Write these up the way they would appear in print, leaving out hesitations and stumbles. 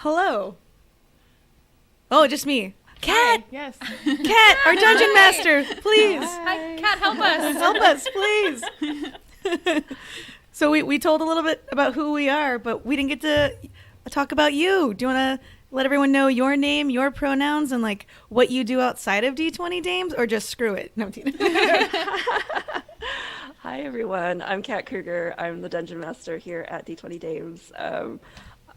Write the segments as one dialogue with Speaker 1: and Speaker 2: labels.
Speaker 1: Hello. Oh, just me. Kat!
Speaker 2: Yes.
Speaker 1: Kat, our dungeon master, please.
Speaker 3: Hi, Kat, help us.
Speaker 1: Help us, please. So we told a little bit about who we are, but we didn't get to talk about you. Do you want to let everyone know your name, your pronouns, and like what you do outside of D20 Dames, or just screw it? No,
Speaker 4: Hi, everyone. I'm Kat Kruger. I'm the dungeon master here at D20 Dames.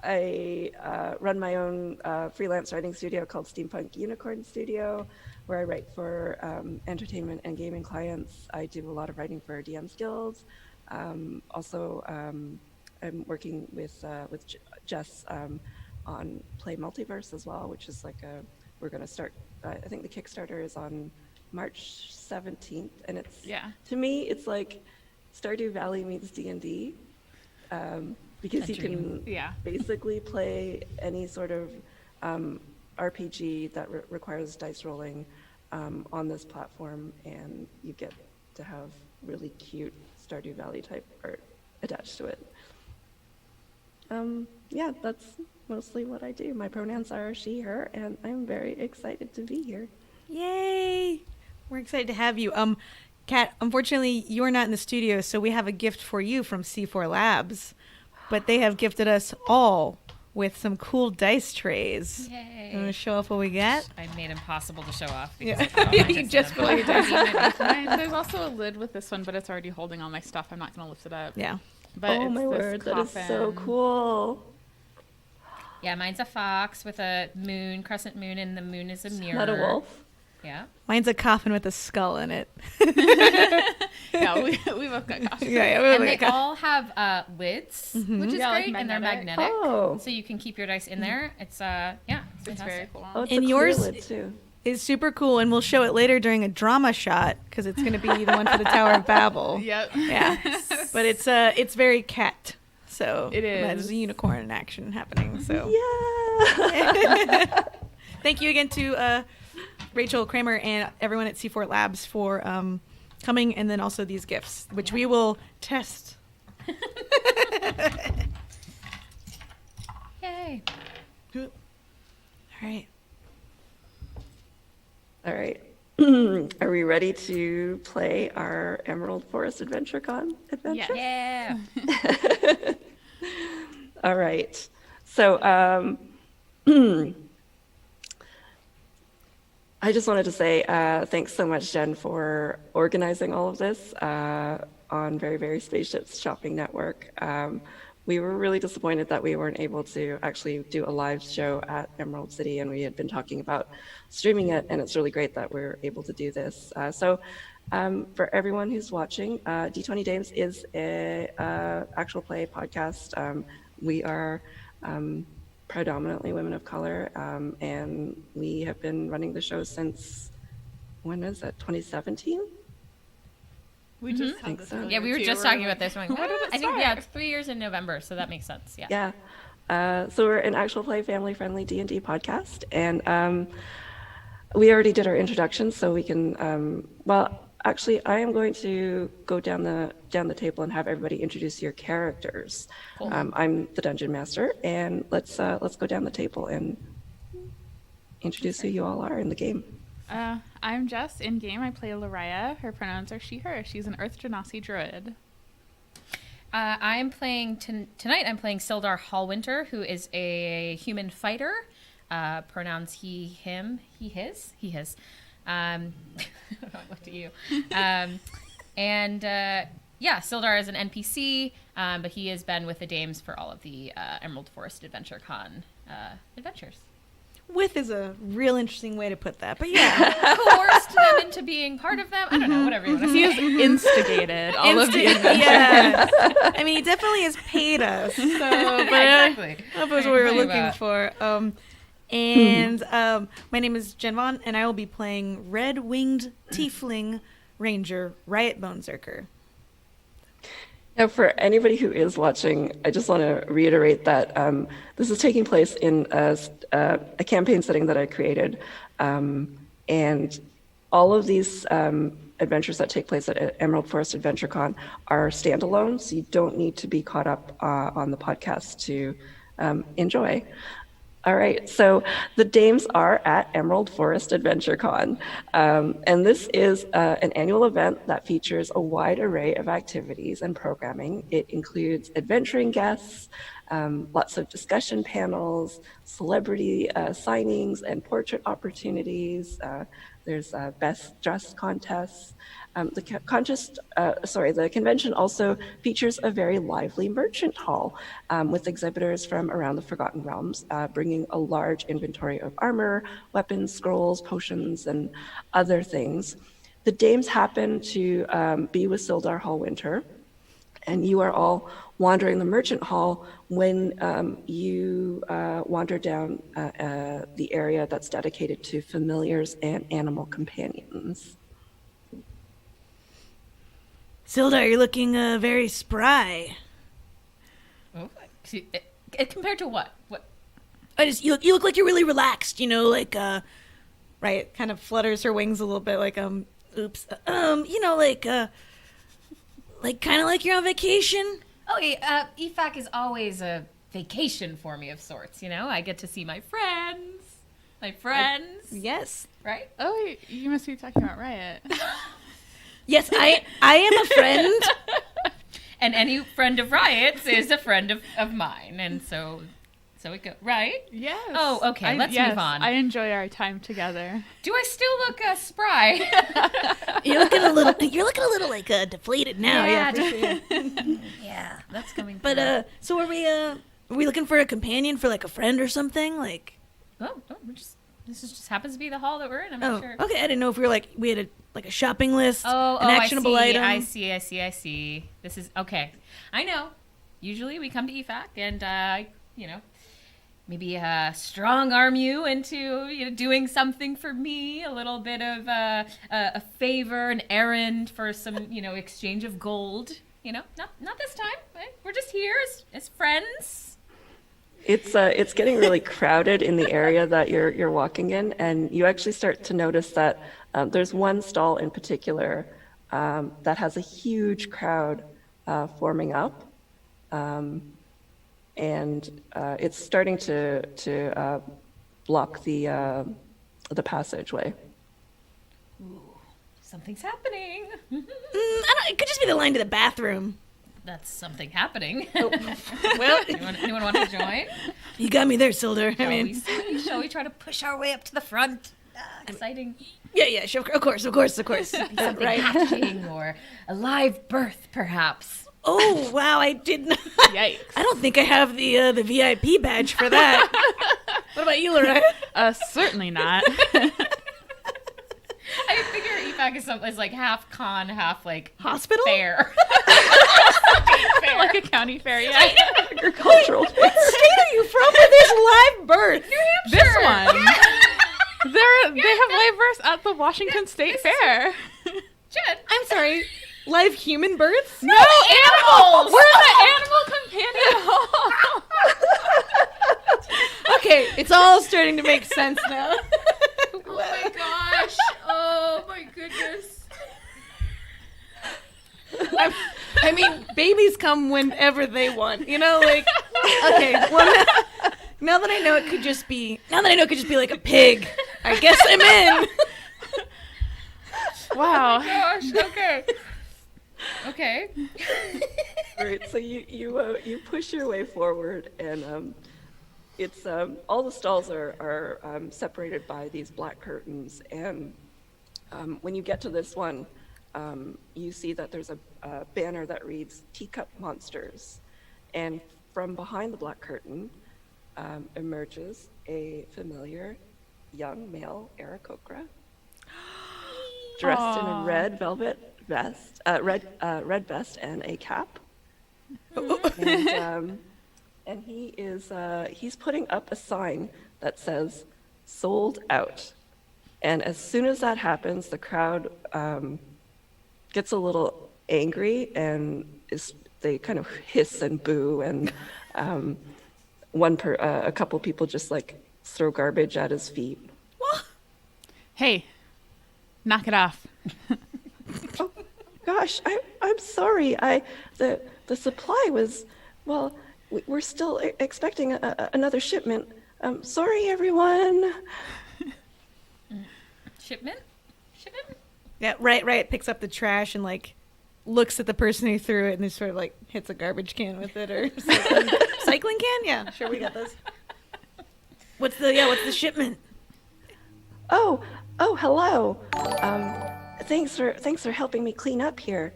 Speaker 4: I run my own freelance writing studio called Steampunk Unicorn Studio, where I write for entertainment and gaming clients. I do a lot of writing for DMs Guilds. Also, I'm working with Jess on Play Multiverse as well, which is we're going to start, I think the Kickstarter is on March 17th, and it's, to me, it's like Stardew Valley meets D&D, because you can basically play any sort of RPG that requires dice rolling on this platform, and you get to have really cute Stardew Valley type art attached to it. Yeah, that's mostly what I do. My pronouns are she, her, and I'm very excited to be here.
Speaker 1: Yay! We're excited to have you. Kat, unfortunately, you're not in the studio, so we have a gift for you from C4 Labs. But they have gifted us all with some cool dice trays.
Speaker 3: Yay.
Speaker 1: You want to show off what we got?
Speaker 3: I made impossible to show off.
Speaker 1: Yeah.
Speaker 3: You
Speaker 1: just put your dice
Speaker 2: There's also a lid with this one, but it's already holding all my stuff. I'm not going to lift it up.
Speaker 1: Yeah.
Speaker 2: But
Speaker 4: oh my word, that is so cool.
Speaker 3: Yeah, mine's a fox with a moon, crescent moon, and the moon is a mirror.
Speaker 4: Not a wolf.
Speaker 3: Yeah.
Speaker 1: Mine's a coffin with a skull in it.
Speaker 2: Yeah, we both got coffins.
Speaker 3: And they all have lids, which is
Speaker 2: like
Speaker 3: great, and they're magnetic.
Speaker 4: Oh.
Speaker 3: So you can keep your dice in there. It's
Speaker 2: It's very cool.
Speaker 4: Oh, it's
Speaker 1: And
Speaker 4: a
Speaker 1: yours
Speaker 4: clear lid too.
Speaker 1: is super cool, and we'll show it later during a drama shot because it's going to be the one for the Tower of Babel.
Speaker 2: Yep.
Speaker 1: Yeah. But it's very cat. So
Speaker 2: It is.
Speaker 1: There's a unicorn in action happening. So
Speaker 4: Yeah.
Speaker 1: thank you again to Rachel Kramer and everyone at C4 Labs for coming, and then also these gifts, which we will test.
Speaker 3: Yay.
Speaker 1: All right.
Speaker 4: All right. Are we ready to play our Emerald Forest Adventure Con adventure?
Speaker 3: Yeah.
Speaker 4: All right. So I just wanted to say thanks so much, Jen, for organizing all of this on Very Very Spaceship's shopping network. We were really disappointed that we weren't able to actually do a live show at Emerald City, and we had been talking about streaming it, and it's really great that we're able to do this. So for everyone who's watching, D20 Dames is a actual play podcast. We are predominantly women of color, and we have been running the show since, when is it, 2017?
Speaker 2: We just had this
Speaker 4: so.
Speaker 3: Yeah, we were just talking about this. Like,
Speaker 2: Where did it
Speaker 3: I think,
Speaker 2: start?
Speaker 3: it's 3 years in November, so that makes sense. Yeah.
Speaker 4: Yeah. So we're an actual play family-friendly D&D podcast, and we already did our introduction, so we can, well, actually, I am going to go down the table and have everybody introduce your characters.
Speaker 3: Cool.
Speaker 4: I'm the dungeon master, and let's go down the table and introduce who you all are in the game.
Speaker 2: I'm Jess. In game, I play Lariah. Her pronouns are she, her. She's an Earth Genasi druid.
Speaker 3: I'm playing tonight. I'm playing Sildar Hallwinter, who is a human fighter. Pronouns he, him, he, his. I looked at you. Sildar is an NPC, but he has been with the Dames for all of the Emerald Forest Adventure Con adventures.
Speaker 1: With is a real interesting way to put that, but yeah.
Speaker 3: Coerced them into being part of them. I don't know, whatever you want to
Speaker 2: He
Speaker 3: say.
Speaker 2: has instigated all of the adventures.
Speaker 1: Yeah. I mean, he definitely has paid us. So, but,
Speaker 3: Exactly.
Speaker 1: that was what we were looking for. My name is Jen Vaughn, and I will be playing Red-Winged Tiefling Ranger Riot Bonezerker.
Speaker 4: Now, for anybody who is watching, I just want to reiterate that this is taking place in a campaign setting that I created, and all of these adventures that take place at Emerald Forest Adventure Con are standalone, so you don't need to be caught up on the podcast to enjoy. All right, so the Dames are at Emerald Forest Adventure Con, and this is an annual event that features a wide array of activities and programming. It includes adventuring guests, lots of discussion panels, celebrity signings and portrait opportunities. There's best dress contests. The convention also features a very lively merchant hall with exhibitors from around the Forgotten Realms, bringing a large inventory of armor, weapons, scrolls, potions, and other things. The Dames happen to be with Sildar Hallwinter, and you are all wandering the merchant hall when you wander down the area that's dedicated to familiars and animal companions.
Speaker 1: Sildar, you're looking very spry.
Speaker 3: Oh, compared to what? What?
Speaker 1: You look like you're really relaxed, you know, like right, kind of flutters her wings a little bit, like oops, you know, like kind of like you're on vacation.
Speaker 3: Oh, yeah, EFAC is always a vacation for me of sorts, you know? I get to see my friends.
Speaker 1: Yes.
Speaker 3: Right?
Speaker 2: Oh, you must be talking about Riot.
Speaker 1: Yes, I am a friend.
Speaker 3: And any friend of Riot's is a friend of mine, and so it goes, right?
Speaker 2: Yes.
Speaker 3: Oh, okay, let's move on.
Speaker 2: I enjoy our time together.
Speaker 3: Do I still look spry?
Speaker 1: You're looking a little like deflated now. Yeah, for sure.
Speaker 3: Yeah, that's coming
Speaker 1: But
Speaker 3: through.
Speaker 1: so are we looking for a companion, for like a friend or something? Like,
Speaker 3: This just happens to be the hall that we're in. I'm
Speaker 1: oh,
Speaker 3: not sure.
Speaker 1: okay. I didn't know if we were like we had a shopping list,
Speaker 3: Oh,
Speaker 1: an actionable item.
Speaker 3: I see. This is okay. I know. Usually we come to EFAC and maybe strong arm you into doing something for me, a little bit of a favor, an errand for some exchange of gold. Not this time. Right? We're just here as friends.
Speaker 4: It's getting really crowded in the area that you're walking in, and you actually start to notice that there's one stall in particular that has a huge crowd forming up, and it's starting to block the passageway.
Speaker 3: Ooh, something's happening.
Speaker 1: It could just be the line to the bathroom.
Speaker 3: That's something happening.
Speaker 1: Oh. Well,
Speaker 3: anyone want to join?
Speaker 1: You got me there, Sildar.
Speaker 3: Shall we try to push our way up to the front? Exciting.
Speaker 1: Yeah, sure, of course.
Speaker 3: Something
Speaker 1: Right.
Speaker 3: hatching or a live birth, perhaps.
Speaker 1: Oh, wow, I did not.
Speaker 2: Yikes.
Speaker 1: I don't think I have the VIP badge for that. What about you, Lorraine?
Speaker 2: Certainly not.
Speaker 3: I figure EFAC is like half con, half like
Speaker 1: Hospital?
Speaker 3: fair.
Speaker 2: Like a county fair, yeah.
Speaker 4: Agricultural.
Speaker 1: What state are you from where there's live birth?
Speaker 3: New Hampshire.
Speaker 2: This one. They have live births at the Washington State Fair.
Speaker 3: Jen.
Speaker 1: I'm sorry, live human births?
Speaker 3: No, animals.
Speaker 2: We're in the animal companion hall.
Speaker 1: Okay, it's all starting to make sense now.
Speaker 3: Oh my gosh. Oh my goodness.
Speaker 1: I mean, babies come whenever they want, like, okay, well, now that I know it could just be like a pig, I guess I'm in.
Speaker 2: Wow.
Speaker 3: Gosh. Okay.
Speaker 4: All right, so you push your way forward, and it's all the stalls are separated by these black curtains, and when you get to this one, you see that there's a banner that reads "Teacup Monsters," and from behind the black curtain emerges a familiar young male Errk, dressed in a red velvet vest, red vest and a cap. And he is he's putting up a sign that says "Sold Out." And as soon as that happens, the crowd gets a little angry, and they kind of hiss and boo, and a couple people just like throw garbage at his feet.
Speaker 2: Hey, knock it off.
Speaker 4: Oh gosh, I'm sorry. The supply was, well, we're still expecting another shipment. Sorry, everyone.
Speaker 3: Shipment?
Speaker 1: Yeah, right. Picks up the trash and like looks at the person who threw it and just sort of like hits a garbage can with it or cycling can. Yeah, sure, we got those. What's the shipment?
Speaker 4: Oh, hello. Thanks for helping me clean up here.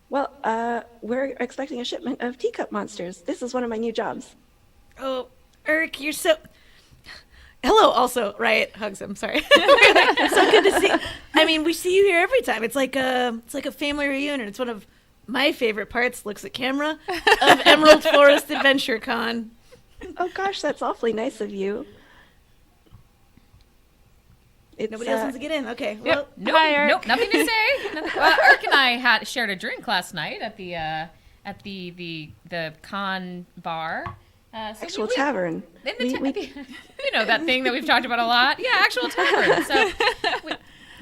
Speaker 4: We're expecting a shipment of teacup monsters. This is one of my new jobs.
Speaker 1: Oh, Errk, you're so. Hello, also, Riot hugs him. Sorry. So good to see. I mean, we see you here every time. It's like a family reunion. It's one of my favorite parts. Looks at camera of Emerald Forest Adventure Con.
Speaker 4: Oh gosh, that's awfully nice of you.
Speaker 1: Nobody else wants to get in. Okay. Well,
Speaker 3: Nope, nothing to say. Well, Errk and I shared a drink last night at the con bar.
Speaker 4: Actual tavern.
Speaker 3: You know that thing that we've talked about a lot. Yeah, actual tavern. So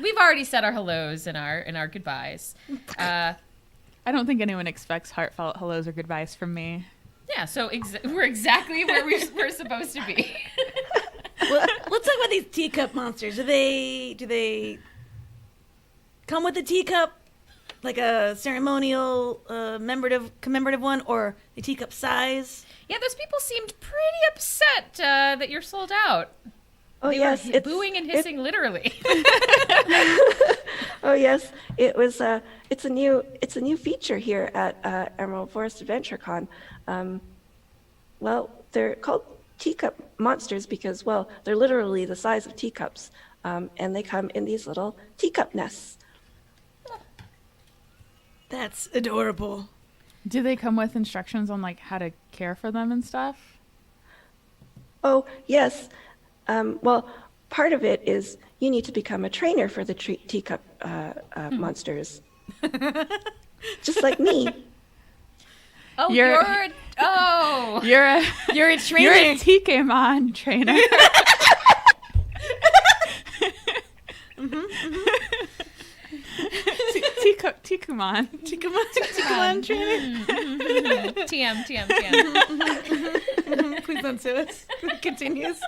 Speaker 3: we've already said our hellos and our goodbyes.
Speaker 2: I don't think anyone expects heartfelt hellos or goodbyes from me.
Speaker 3: Yeah, so we're exactly where we're supposed to be.
Speaker 1: well, let's talk about these teacup monsters. Do they come with a teacup, like a ceremonial commemorative one, or the teacup size?
Speaker 3: Yeah, those people seemed pretty upset that you're sold out.
Speaker 4: Oh
Speaker 3: They
Speaker 4: yes,
Speaker 3: were booing and hissing literally.
Speaker 4: Oh yes, it was. It's a new feature here at Emerald Forest Adventure Con. Well, they're called teacup monsters because, well, they're literally the size of teacups, and they come in these little teacup nests.
Speaker 1: That's adorable.
Speaker 2: Do they come with instructions on like how to care for them and stuff?
Speaker 4: Oh yes. Well, part of it is you need to become a trainer for the teacup monsters, just like me.
Speaker 3: Oh,
Speaker 2: You're a
Speaker 1: trainer.
Speaker 2: You're a Tikemon trainer. Tikumon trainer.
Speaker 3: TM.
Speaker 1: Please don't sue us. It continues.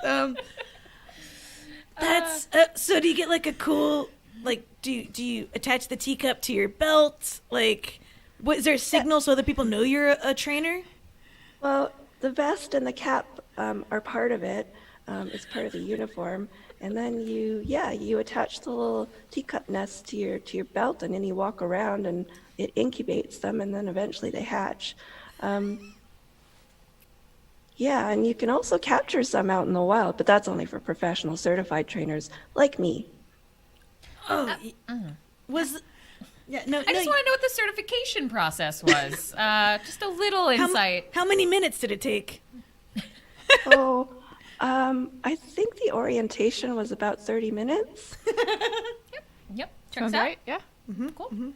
Speaker 1: That's so. Do you get like a cool like? Do you attach the teacup to your belt? Like, is there a signal so that people know you're a trainer?
Speaker 4: Well, the vest and the cap are part of it. It's part of the uniform, and then you attach the little teacup nest to your belt, and then you walk around, and it incubates them, and then eventually they hatch. Yeah, and you can also capture some out in the wild, but that's only for professional certified trainers like me.
Speaker 1: Oh,
Speaker 3: I just want to know what the certification process was. Just a little insight.
Speaker 1: How many minutes did it take?
Speaker 4: Oh, I think the orientation was about 30 minutes.
Speaker 3: Yep. Checks
Speaker 2: Sounds
Speaker 3: out.
Speaker 2: right. Yeah.
Speaker 1: Mm-hmm.
Speaker 3: Cool.
Speaker 1: Mm-hmm.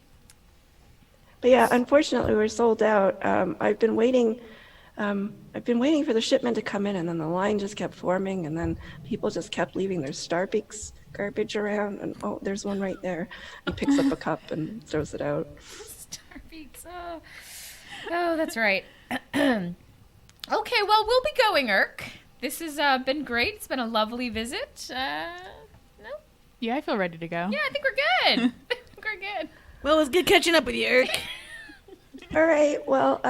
Speaker 4: But yeah, unfortunately, we're sold out. I've been waiting for the shipment to come in, and then the line just kept forming, and then people just kept leaving their Starbeaks garbage around, and oh, there's one right there. He picks up a cup and throws it out.
Speaker 3: Starbeaks. Oh, that's right. Okay, well, we'll be going, Errk. This has been great. It's been a lovely visit. No?
Speaker 2: Yeah, I feel ready to go.
Speaker 3: Yeah, I think we're good. We're good.
Speaker 1: Well, it was good catching up with you, Errk.
Speaker 4: All right, well,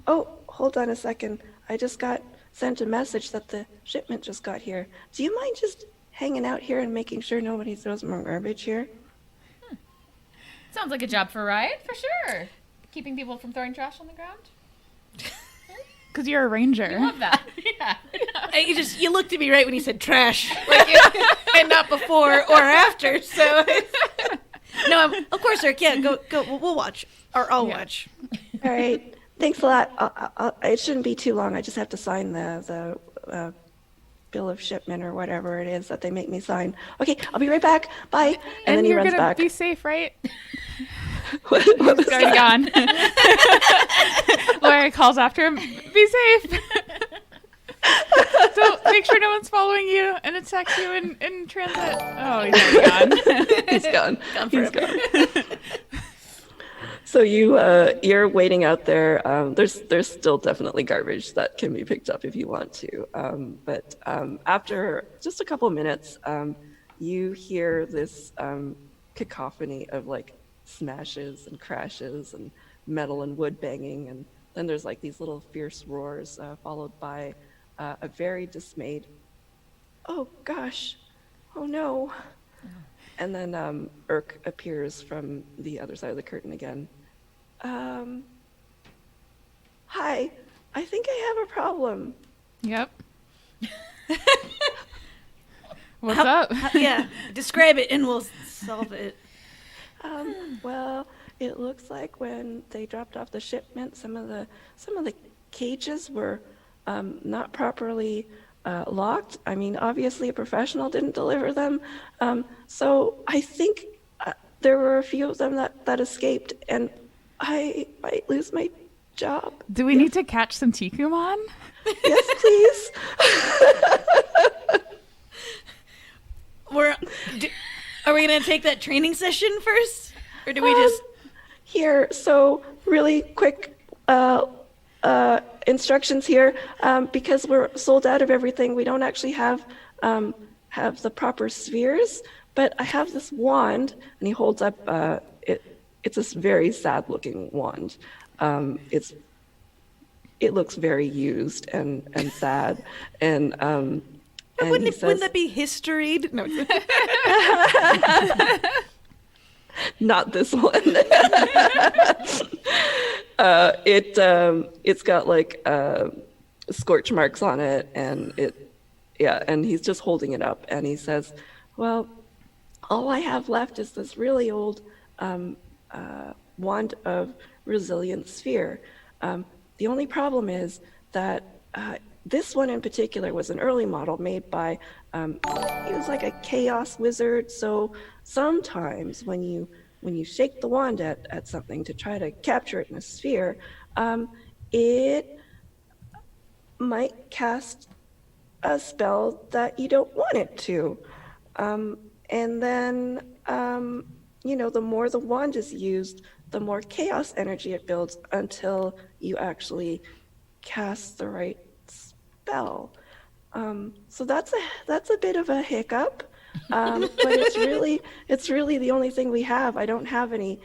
Speaker 4: oh, hold on a second. I just got sent a message that the shipment just got here. Do you mind just hanging out here and making sure nobody throws more garbage here?
Speaker 3: Sounds like a job for Riot, for sure. Keeping people from throwing trash on the ground.
Speaker 2: Because you're a ranger.
Speaker 3: I love that. Yeah.
Speaker 1: You looked at me right when you said trash, and not before or after. So, no, of course, Errk. Yeah, go. We'll watch, or I'll watch.
Speaker 4: All right, thanks a lot. It shouldn't be too long. I just have to sign the bill of shipment or whatever it is that they make me sign. Okay, I'll be right back. Bye. And then he
Speaker 2: you're
Speaker 4: runs
Speaker 2: gonna
Speaker 4: back.
Speaker 2: be safe, right?
Speaker 4: What was
Speaker 2: He's already gone. Laura calls after him. Be safe. So make sure no one's following you and attacks you in transit. Oh, he's already gone.
Speaker 4: He's gone. He's gone. So you're waiting out there. There's still definitely garbage that can be picked up if you want to. But after just a couple of minutes, you hear this cacophony of like smashes and crashes and metal and wood banging, and then there's like these little fierce roars, followed by a very dismayed, "Oh gosh, oh no." And then Errk appears from the other side of the curtain again. Hi, I think I have a problem.
Speaker 2: Yep. What's up?
Speaker 1: Yeah, describe it and we'll solve it.
Speaker 4: Well, it looks like when they dropped off the shipment, some of the cages were not properly locked. I mean, obviously a professional didn't deliver them. So I think there were a few of them that escaped, and I might lose my job.
Speaker 2: Do we need to catch some Tikumon?
Speaker 4: Yes, please.
Speaker 1: Are we gonna take that training session first, or do we just?
Speaker 4: Here, so really quick instructions here. Because we're sold out of everything, we don't actually have the proper spheres. But I have this wand, and he holds up. It's this very sad-looking wand. It looks very used and sad, and
Speaker 1: Wouldn't
Speaker 4: says,
Speaker 1: that be historied? No.
Speaker 4: Not this one. It's got like scorch marks on it, and and he's just holding it up, and he says, "Well, all I have left is this really old wand of resilient sphere. The only problem is that this one in particular was an early model made by, he was like a chaos wizard. So sometimes when you shake the wand at something to try to capture it in a sphere, it might cast a spell that you don't want it to. And then, the more the wand is used, the more chaos energy it builds until you actually cast the right spell. So that's a bit of a hiccup, but it's really the only thing we have. I don't have any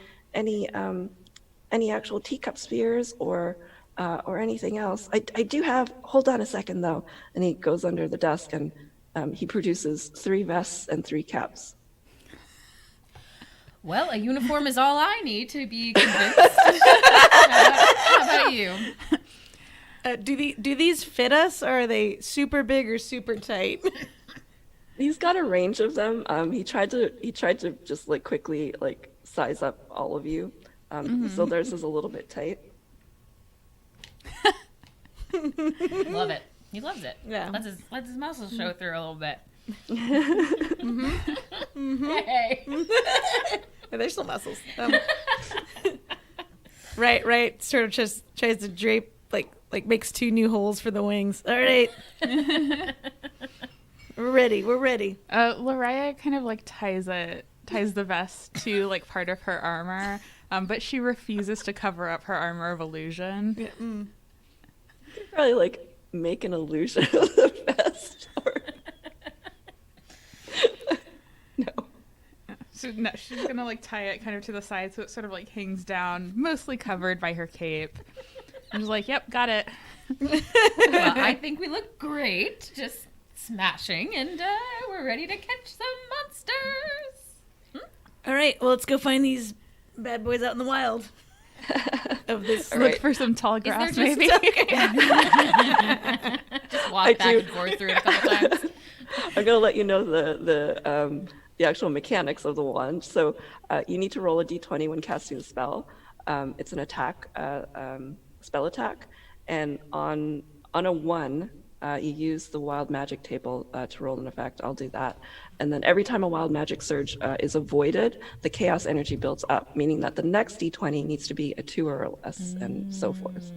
Speaker 4: actual teacup spheres or anything else. I do have. Hold on a second though, and he goes under the desk and he produces 3 vests and 3 caps.
Speaker 3: Well, a uniform is all I need to be convinced. How about you?
Speaker 1: Do these fit us, or are they super big or super tight?
Speaker 4: He's got a range of them. He tried to just like quickly like size up all of you. Sildar's is a little bit tight.
Speaker 3: Love it. He loves it.
Speaker 1: Yeah.
Speaker 3: Lets his muscles show through a little bit. Hey.
Speaker 1: There's still muscles. Right. Sort of just tries to drape, like makes 2 new holes for the wings. All right. We're ready.
Speaker 2: Lariah kind of like ties the vest to like part of her armor, but she refuses to cover up her armor of illusion.
Speaker 1: Yeah,
Speaker 4: You could probably like make an illusion of the vest.
Speaker 2: No, she's gonna like tie it kind of to the side so it sort of like hangs down, mostly covered by her cape. I'm just like, yep, got it.
Speaker 3: Well, I think we look great, just smashing, and we're ready to catch some monsters.
Speaker 1: All right. Well, let's go find these bad boys out in the wild. Of this.
Speaker 2: Look for some tall grass, maybe.
Speaker 3: Just walk back and forth through it a couple times.
Speaker 4: I'm gonna let you know the actual mechanics of the wand. So you need to roll a d20 when casting the spell. It's an attack, spell attack, and on a 1, you use the wild magic table to roll an effect. I'll do that. And then every time a wild magic surge is avoided, the chaos energy builds up, meaning that the next d20 needs to be a 2 or less, and so forth.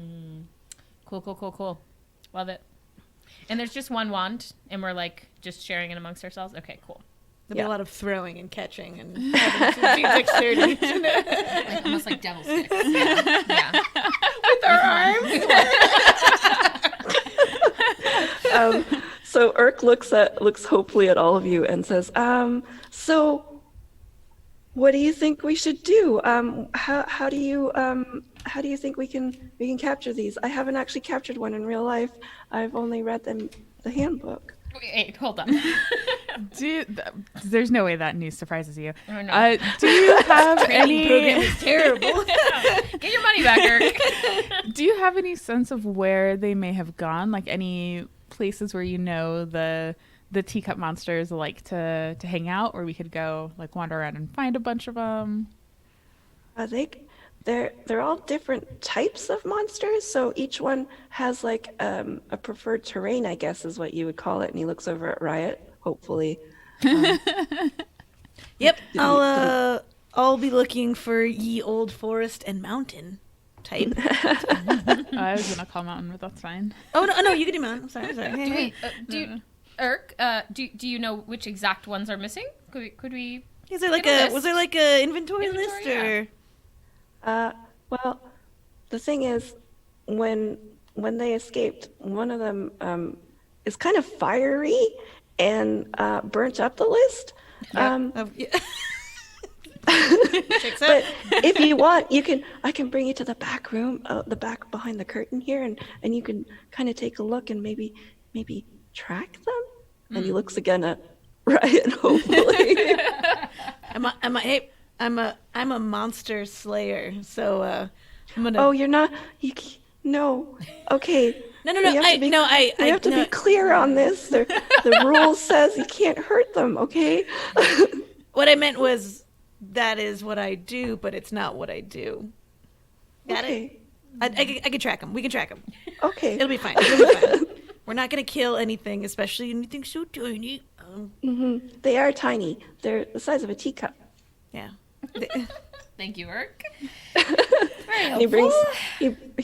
Speaker 3: Cool. Love it. And there's just one wand, and we're like just sharing it amongst ourselves? Okay, cool.
Speaker 1: There'll be a lot of throwing and catching and having dexterity.
Speaker 3: Like, almost like devil sticks. Yeah.
Speaker 1: With our arms.
Speaker 4: So Errk looks hopefully at all of you and says, so what do you think we should do? How do you think we can capture these? I haven't actually captured one in real life. I've only read the handbook.
Speaker 3: Wait, hold on.
Speaker 2: There's no way that news surprises you.
Speaker 3: Oh, no.
Speaker 2: Do you have
Speaker 1: Training program
Speaker 2: any?
Speaker 1: is terrible.
Speaker 3: Get your money back, Errk.
Speaker 2: Do you have any sense of where they may have gone? Like any places where you know the teacup monsters like to hang out, or we could go like wander around and find a bunch of them?
Speaker 4: They're all different types of monsters, so each one has like a preferred terrain, I guess is what you would call it. And he looks over at Riot, hopefully.
Speaker 1: Yep, I'll be looking for ye old forest and mountain type.
Speaker 2: I was gonna call mountain, but that's fine.
Speaker 1: Oh no, you can do mountain. I'm sorry.
Speaker 3: Errk, do you know which exact ones are missing? Could we?
Speaker 1: Is there like was there like a inventory list or?
Speaker 4: Well, the thing is, when they escaped, one of them is kind of fiery and burnt up the list. But if you want, I can bring you to the back room, the back behind the curtain here, and you can kind of take a look and maybe track them. And he looks again at Riot, hopefully.
Speaker 1: I'm a monster slayer, so I'm gonna.
Speaker 4: Oh, you're not. No. Okay.
Speaker 1: No.
Speaker 4: We have to be clear on this. The rule says you can't hurt them. Okay.
Speaker 1: What I meant was that is what I do, but it's not what I do. Got it? I can track them. We can track them.
Speaker 4: Okay.
Speaker 1: It'll be fine. We're not gonna kill anything, especially anything so tiny.
Speaker 4: They are tiny. They're the size of a teacup.
Speaker 1: Yeah.
Speaker 3: Thank you, Errk.
Speaker 4: And he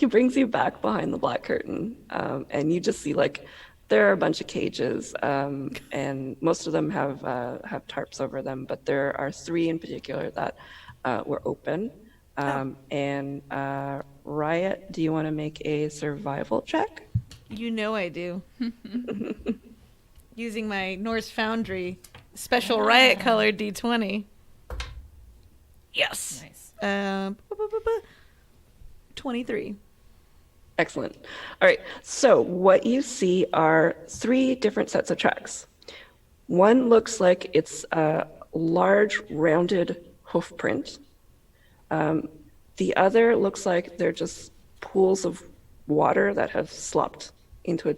Speaker 4: brings you back behind the black curtain, and you just see like there are a bunch of cages, and most of them have tarps over them, but there are 3 in particular that were open. And Riot, do you want to make a survival check?
Speaker 1: You know I do. Using my Norse Foundry special Riot colored D20. Yes.
Speaker 3: Nice.
Speaker 1: 23.
Speaker 4: Excellent. All right. So what you see are 3 different sets of tracks. One looks like it's a large rounded hoof print. The other looks like they're just pools of water that have slopped into a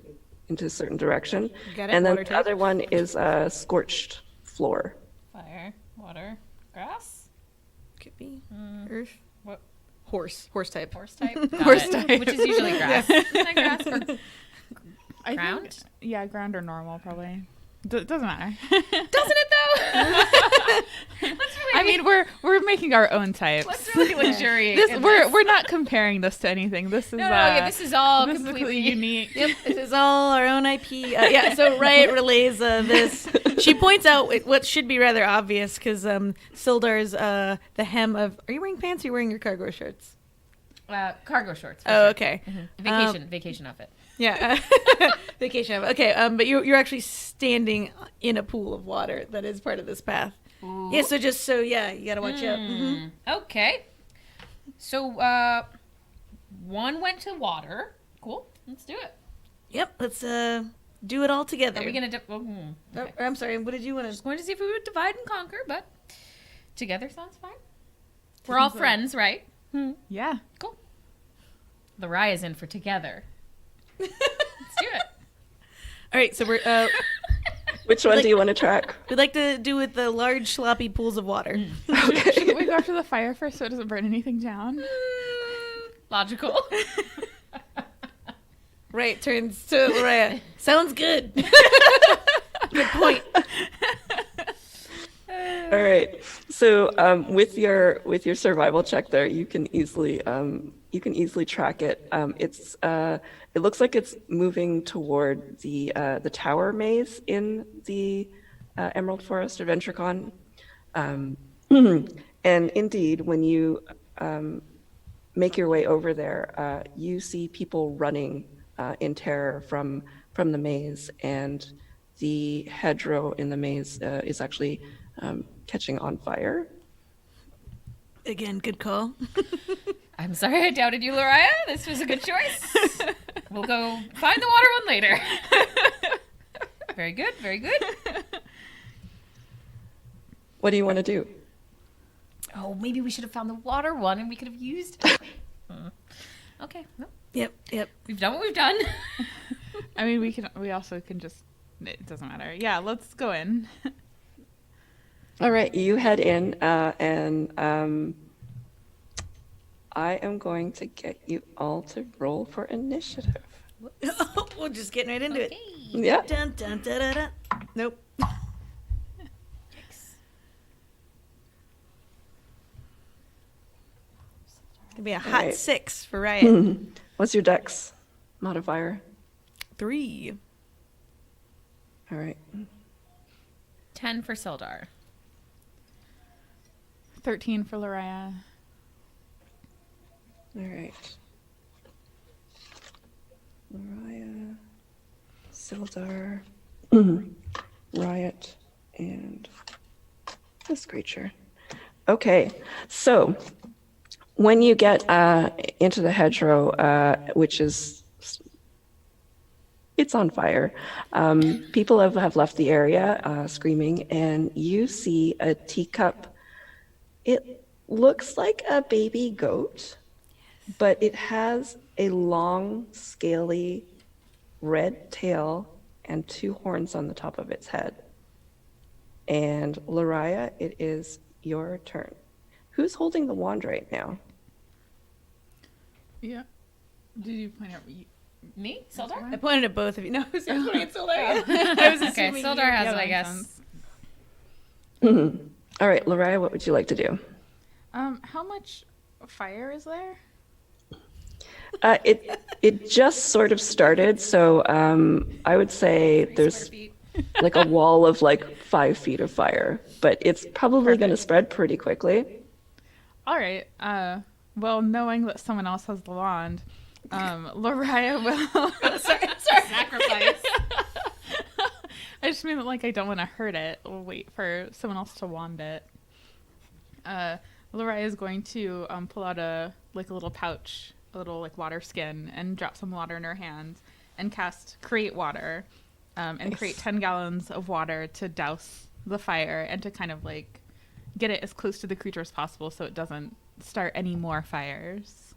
Speaker 4: certain direction.
Speaker 1: Got it,
Speaker 4: And then
Speaker 1: water
Speaker 4: the
Speaker 1: type.
Speaker 4: other one is a scorched floor.
Speaker 3: Fire, water, grass,
Speaker 1: Could be earth.
Speaker 3: What?
Speaker 1: Horse type.
Speaker 3: Horse type.
Speaker 1: Horse
Speaker 3: Got it.
Speaker 1: type.
Speaker 3: Which is usually grass. Isn't that grass or
Speaker 2: I
Speaker 3: ground?
Speaker 2: think, yeah, ground or normal probably. Doesn't matter.
Speaker 3: Doesn't it though?
Speaker 2: I mean, we're making our own types.
Speaker 3: Let's really luxuriate.
Speaker 2: This, we're not comparing this to anything. This is
Speaker 3: this is all
Speaker 2: this is
Speaker 3: completely
Speaker 2: unique.
Speaker 1: Yep, this is all our own IP. Yeah, so Riot relays this. She points out what should be rather obvious because Sildar's the hem of. Are you wearing pants? Or are you wearing your cargo shirts?
Speaker 3: Cargo shorts. for
Speaker 1: Oh,
Speaker 3: sure.
Speaker 1: okay.
Speaker 3: Vacation outfit.
Speaker 1: Yeah, vacation. Okay, but you're actually standing in a pool of water that is part of this path.
Speaker 3: Ooh.
Speaker 1: Yeah, so you gotta watch out. Mm-hmm.
Speaker 3: Okay. So one went to water. Cool. Let's do it.
Speaker 1: Yep, let's do it all together.
Speaker 3: Are we gonna?
Speaker 1: Oh, I'm sorry. What did you want
Speaker 3: Just
Speaker 1: to?
Speaker 3: going to see if we would divide and conquer, but together sounds fine. We're all friends, right?
Speaker 2: Yeah.
Speaker 3: Cool. The Rye is in for together. Let's do it.
Speaker 1: All right, so we're
Speaker 4: Which one do you want to track?
Speaker 1: we'd like to do with the large sloppy pools of water.
Speaker 2: Should we go after the fire first so it doesn't burn anything down?
Speaker 3: Logical.
Speaker 1: Right, turns to Loraya. Sounds good. Good point.
Speaker 4: All right. So with your survival check there, you can easily track it. It looks like it's moving toward the tower maze in the Emerald Forest Adventure Con. And indeed, when you make your way over there, you see people running in terror from the maze, and the hedgerow in the maze is actually catching on fire.
Speaker 1: Again, good call.
Speaker 3: I'm sorry I doubted you, Lariah. This was a good choice. We'll go find the water one later. Very good, very good.
Speaker 4: What do you want to do?
Speaker 3: Oh, maybe we should have found the water one and we could have used it. Okay, no.
Speaker 1: Yep.
Speaker 3: We've done what we've done.
Speaker 2: I mean, we also can just, it doesn't matter. Yeah, let's go in.
Speaker 4: All right, you head in, and I am going to get you all to roll for initiative.
Speaker 1: We're just getting right into it.
Speaker 4: Yeah.
Speaker 1: Dun, dun, dun, dun, dun. Nope. Gonna be a hot
Speaker 4: right.
Speaker 1: 6 for Riot.
Speaker 4: What's your dex modifier?
Speaker 1: 3.
Speaker 4: All right.
Speaker 3: 10 for Sildar.
Speaker 2: 13 for Lariah.
Speaker 4: All right. Mariah, Sildar, Riot, and this creature. Okay, so when you get into the hedgerow, which is, it's on fire, people have left the area screaming, and you see a teacup. It looks like a baby goat, but it has a long, scaly red tail and 2 horns on the top of its head. And Lariah, it is your turn. Who's holding the wand right now?
Speaker 2: Yeah. Did you point out?
Speaker 3: Me? Sildar?
Speaker 1: I pointed at both of you. No, I was pointing at Sildar.
Speaker 3: I was okay, Sildar has it, I guess.
Speaker 4: All right, Lariah, what would you like to do?
Speaker 2: How much fire is there?
Speaker 4: It just sort of started, so I would say there's like a wall of like 5 feet of fire, but it's probably going to spread pretty quickly.
Speaker 2: All right. Well, knowing that someone else has the wand, Lariah will.
Speaker 3: Sorry. Sacrifice.
Speaker 2: I just mean that like I don't want to hurt it. We'll wait for someone else to wand it. Lariah is going to pull out a little pouch, a little like water skin, and drop some water in her hand and cast Create Water, and create 10 gallons of water to douse the fire and to kind of like get it as close to the creature as possible so it doesn't start any more fires.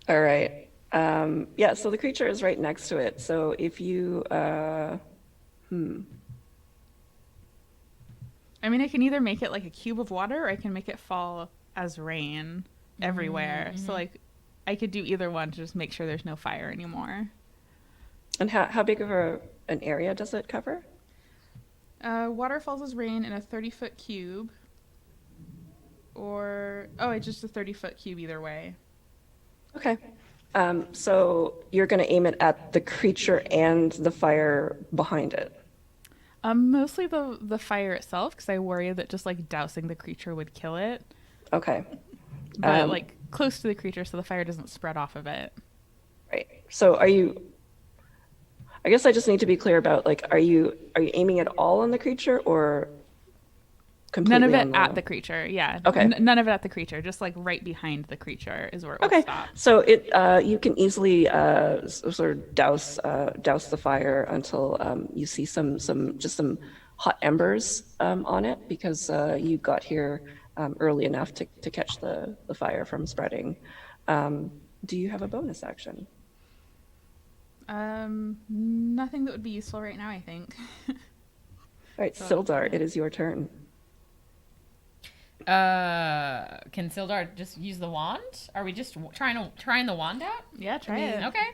Speaker 4: All right. Yeah, so the creature is right next to it. So if you,
Speaker 2: I mean, I can either make it like a cube of water or I can make it fall as rain everywhere. So like I could do either one to just make sure there's no fire anymore.
Speaker 4: And how big of an area does it cover?
Speaker 2: Water falls as rain in a 30-foot cube. Or, it's just a 30-foot cube either way.
Speaker 4: Okay. So you're going to aim it at the creature and the fire behind it?
Speaker 2: Mostly the fire itself, because I worry that just like dousing the creature would kill it.
Speaker 4: Okay.
Speaker 2: But like close to the creature so the fire doesn't spread off of it.
Speaker 4: Right. So I guess I just need to be clear about like, are you aiming it all on the creature or completely
Speaker 2: None of
Speaker 4: on
Speaker 2: it at the creature, yeah.
Speaker 4: Okay.
Speaker 2: None of it at the creature, just like right behind the creature is where it will stop.
Speaker 4: So it you can easily sort of douse the fire until you see some hot embers on it, because you got here early enough to catch the fire from spreading. Do you have a bonus action?
Speaker 2: Nothing that would be useful right now, I think.
Speaker 4: All right, Sildar, it is your turn.
Speaker 3: Can Sildar just use the wand? Are we just trying the wand out?
Speaker 2: Yeah, try it.
Speaker 3: Okay.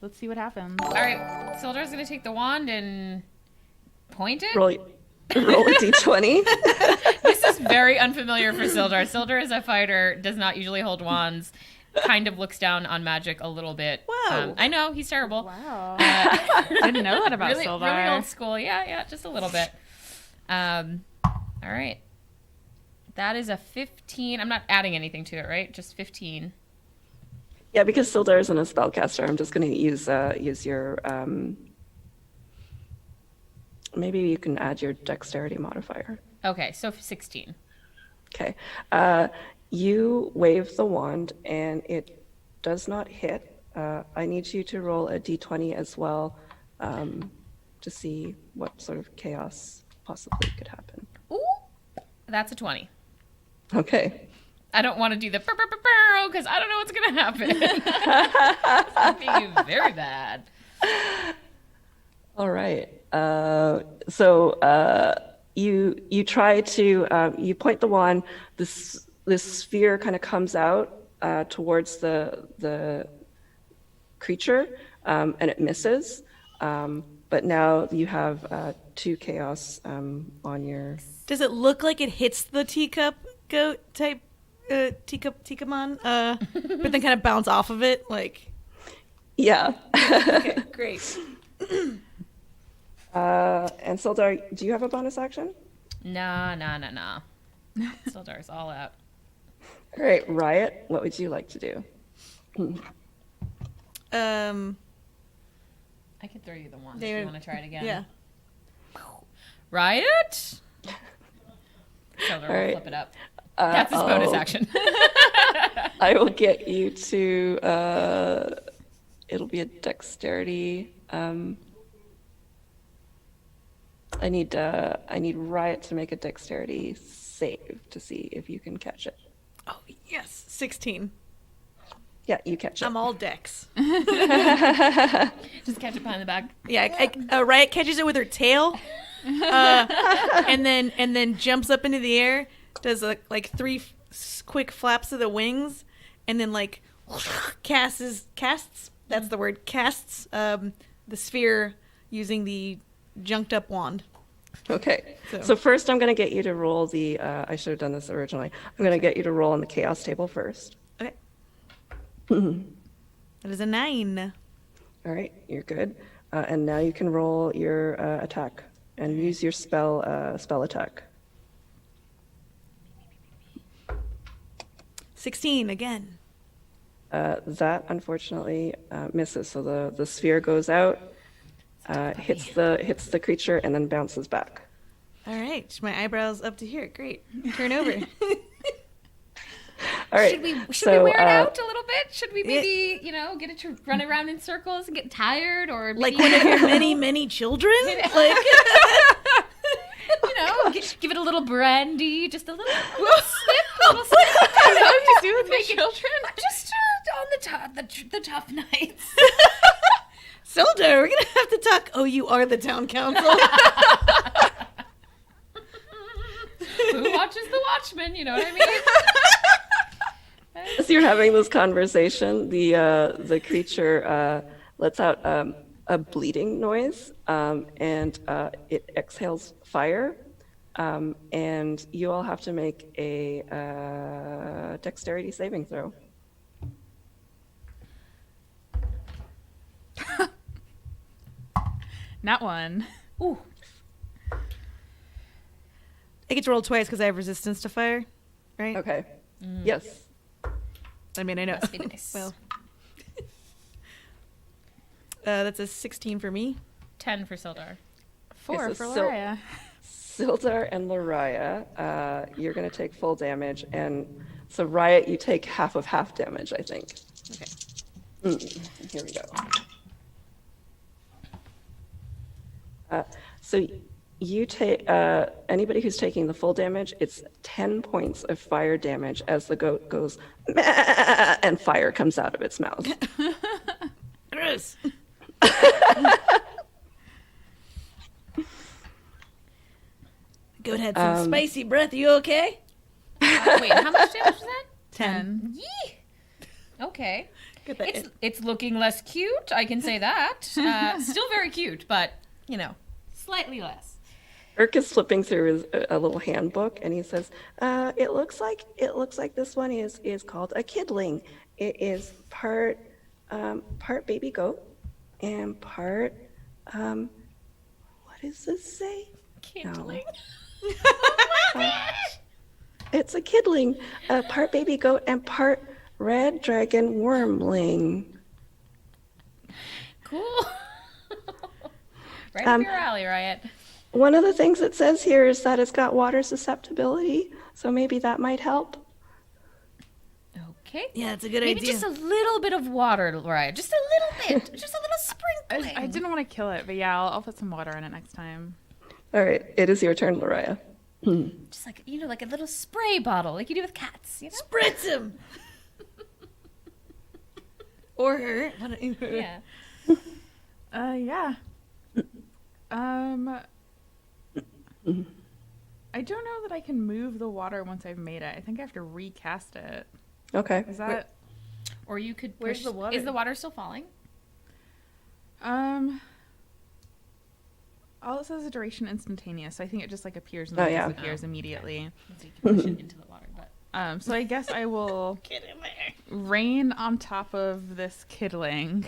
Speaker 2: Let's see what happens.
Speaker 3: All right, Sildar's gonna take the wand and point it.
Speaker 4: Roll a d20.
Speaker 3: This is very unfamiliar for Sildar. Sildar is a fighter, does not usually hold wands, kind of looks down on magic a little bit.
Speaker 1: Wow.
Speaker 3: I know, he's terrible.
Speaker 2: Wow. I didn't know that about
Speaker 3: Really,
Speaker 2: Sildar.
Speaker 3: really old school. Yeah, just a little bit. All right. That is a 15. I'm not adding anything to it, right? Just 15.
Speaker 4: Yeah, because Sildar isn't a spellcaster, I'm just going to use your. Maybe you can add your dexterity modifier.
Speaker 3: Okay, so 16.
Speaker 4: Okay. You wave the wand and it does not hit. I need you to roll a d20 as well to see what sort of chaos possibly could happen.
Speaker 3: Ooh, that's a 20.
Speaker 4: Okay.
Speaker 3: I don't want to do the because I don't know what's going to happen. It's going to be very bad.
Speaker 4: All right. You try to you point the wand. This sphere kind of comes out towards the creature, and it misses. But now you have 2 chaos on your.
Speaker 1: Does it look like it hits the teacup goat type teacupmon, but then kind of bounce off of it? Like.
Speaker 4: Yeah.
Speaker 1: Okay, great.
Speaker 4: And Sildar, do you have a bonus action?
Speaker 3: Nah. Sildar's all out.
Speaker 4: All right, Riot, what would you like to do?
Speaker 3: I could throw you the wand if
Speaker 1: David,
Speaker 3: you want to try it again.
Speaker 1: Yeah.
Speaker 3: Riot? Sildar will flip it up. That's his bonus action.
Speaker 4: I will get you to. It'll be a dexterity. I need Riot to make a dexterity save to see if you can catch it.
Speaker 1: Oh, yes. 16.
Speaker 4: Yeah, you catch it.
Speaker 1: I'm all dex.
Speaker 3: Just catch it behind the back.
Speaker 1: Yeah, Riot catches it with her tail, and then jumps up into the air, does like 3 quick flaps of the wings, and then like casts. That's the word. Casts the sphere using the junked up wand.
Speaker 4: Okay. So first, I'm going to get you to roll the. I should have done this originally. I'm going to get you to roll on the chaos table first.
Speaker 1: Okay. That is a 9.
Speaker 4: All right, you're good. And now you can roll your attack and use your spell attack.
Speaker 1: 16 again.
Speaker 4: That unfortunately misses. So the sphere goes out, hits the creature, and then bounces back.
Speaker 1: All right, my eyebrows up to here. Great. Turn over.
Speaker 4: All right.
Speaker 3: Should we wear it out a little bit? Should we maybe, get it to run around in circles and get tired, or maybe,
Speaker 1: like one of your many children? Like,
Speaker 3: give it a little brandy, just a little sip.
Speaker 2: What to do with the children?
Speaker 3: Just on the tough nights.
Speaker 1: Sildar, we're gonna have to talk. Oh, you are the town council.
Speaker 3: Who watches the Watchmen? You know what I mean?
Speaker 4: As you're having this conversation, the creature lets out a bleeding noise, and it exhales fire. And you all have to make a dexterity saving throw.
Speaker 2: Not one.
Speaker 3: Ooh.
Speaker 1: I get to roll twice because I have resistance to fire, right?
Speaker 4: Okay. Yes.
Speaker 1: I mean, I know.
Speaker 3: Must be nice.
Speaker 1: Well, that's a 16 for me.
Speaker 3: 10 for Sildar.
Speaker 2: 4
Speaker 4: so
Speaker 2: for Laria.
Speaker 4: Sildar and Lariah, you're going to take full damage, and so Riot, you take half of half damage, I think.
Speaker 1: Okay.
Speaker 4: Here we go. So you take anybody who's taking the full damage, it's 10 points of fire damage as the goat goes "Meh," and fire comes out of its mouth.
Speaker 1: Gross. Goat had some spicy breath. You okay?
Speaker 3: Wait, how much damage was that?
Speaker 1: 10.
Speaker 3: Yee. Okay.
Speaker 1: Get that.
Speaker 3: It's looking less cute, I can say that. Still very cute, but, slightly less.
Speaker 4: Errk is flipping through a little handbook, and he says, "It looks like this one is called a kidling. It is part baby goat and part what does this say?
Speaker 3: Kindling.
Speaker 4: No. It's a kidling, part baby goat and part red dragon wormling.
Speaker 3: Cool. Right up your alley, Riot.
Speaker 4: One of the things it says here is that it's got water susceptibility, so maybe that might help.
Speaker 3: Okay.
Speaker 1: Yeah, it's a good
Speaker 3: Maybe
Speaker 1: idea.
Speaker 3: just a little bit of water, Riot. Just a little bit. Just a little sprinkling.
Speaker 2: I didn't want to kill it, but yeah, I'll put some water in it next time.
Speaker 4: All right, it is your turn, Lariah.
Speaker 3: Just like, like a little spray bottle, like you do with cats,
Speaker 1: Spritz him. Or her.
Speaker 3: Yeah.
Speaker 2: Yeah. I don't know that I can move the water once I've made it. I think I have to recast it.
Speaker 4: Okay.
Speaker 2: Is that?
Speaker 3: Or you could
Speaker 1: Where's
Speaker 3: push.
Speaker 1: the water?
Speaker 3: Is the water still falling?
Speaker 2: All it says is duration instantaneous, so I think it just like appears and
Speaker 4: Oh,
Speaker 2: then
Speaker 4: yeah.
Speaker 2: disappears immediately.
Speaker 3: So you can push it into the water, but
Speaker 2: So I guess I will
Speaker 1: Get in there.
Speaker 2: rain on top of this kidling.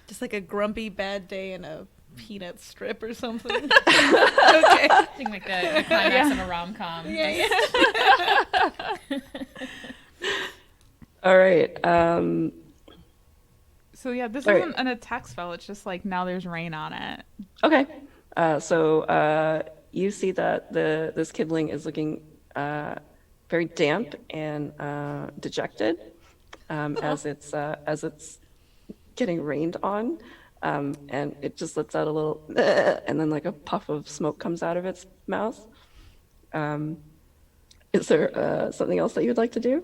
Speaker 1: Just like a grumpy bad day in a peanut strip or something. Okay.
Speaker 3: I think like the climax of a rom-com.
Speaker 1: Yeah.
Speaker 4: All right.
Speaker 2: So yeah, this
Speaker 4: All right.
Speaker 2: isn't an attack spell. It's just like now there's rain on it.
Speaker 4: Okay. So you see that this kidling is looking very damp and dejected as it's getting rained on, and it just lets out a little, and then like a puff of smoke comes out of its mouth. Is there something else that you'd like to do?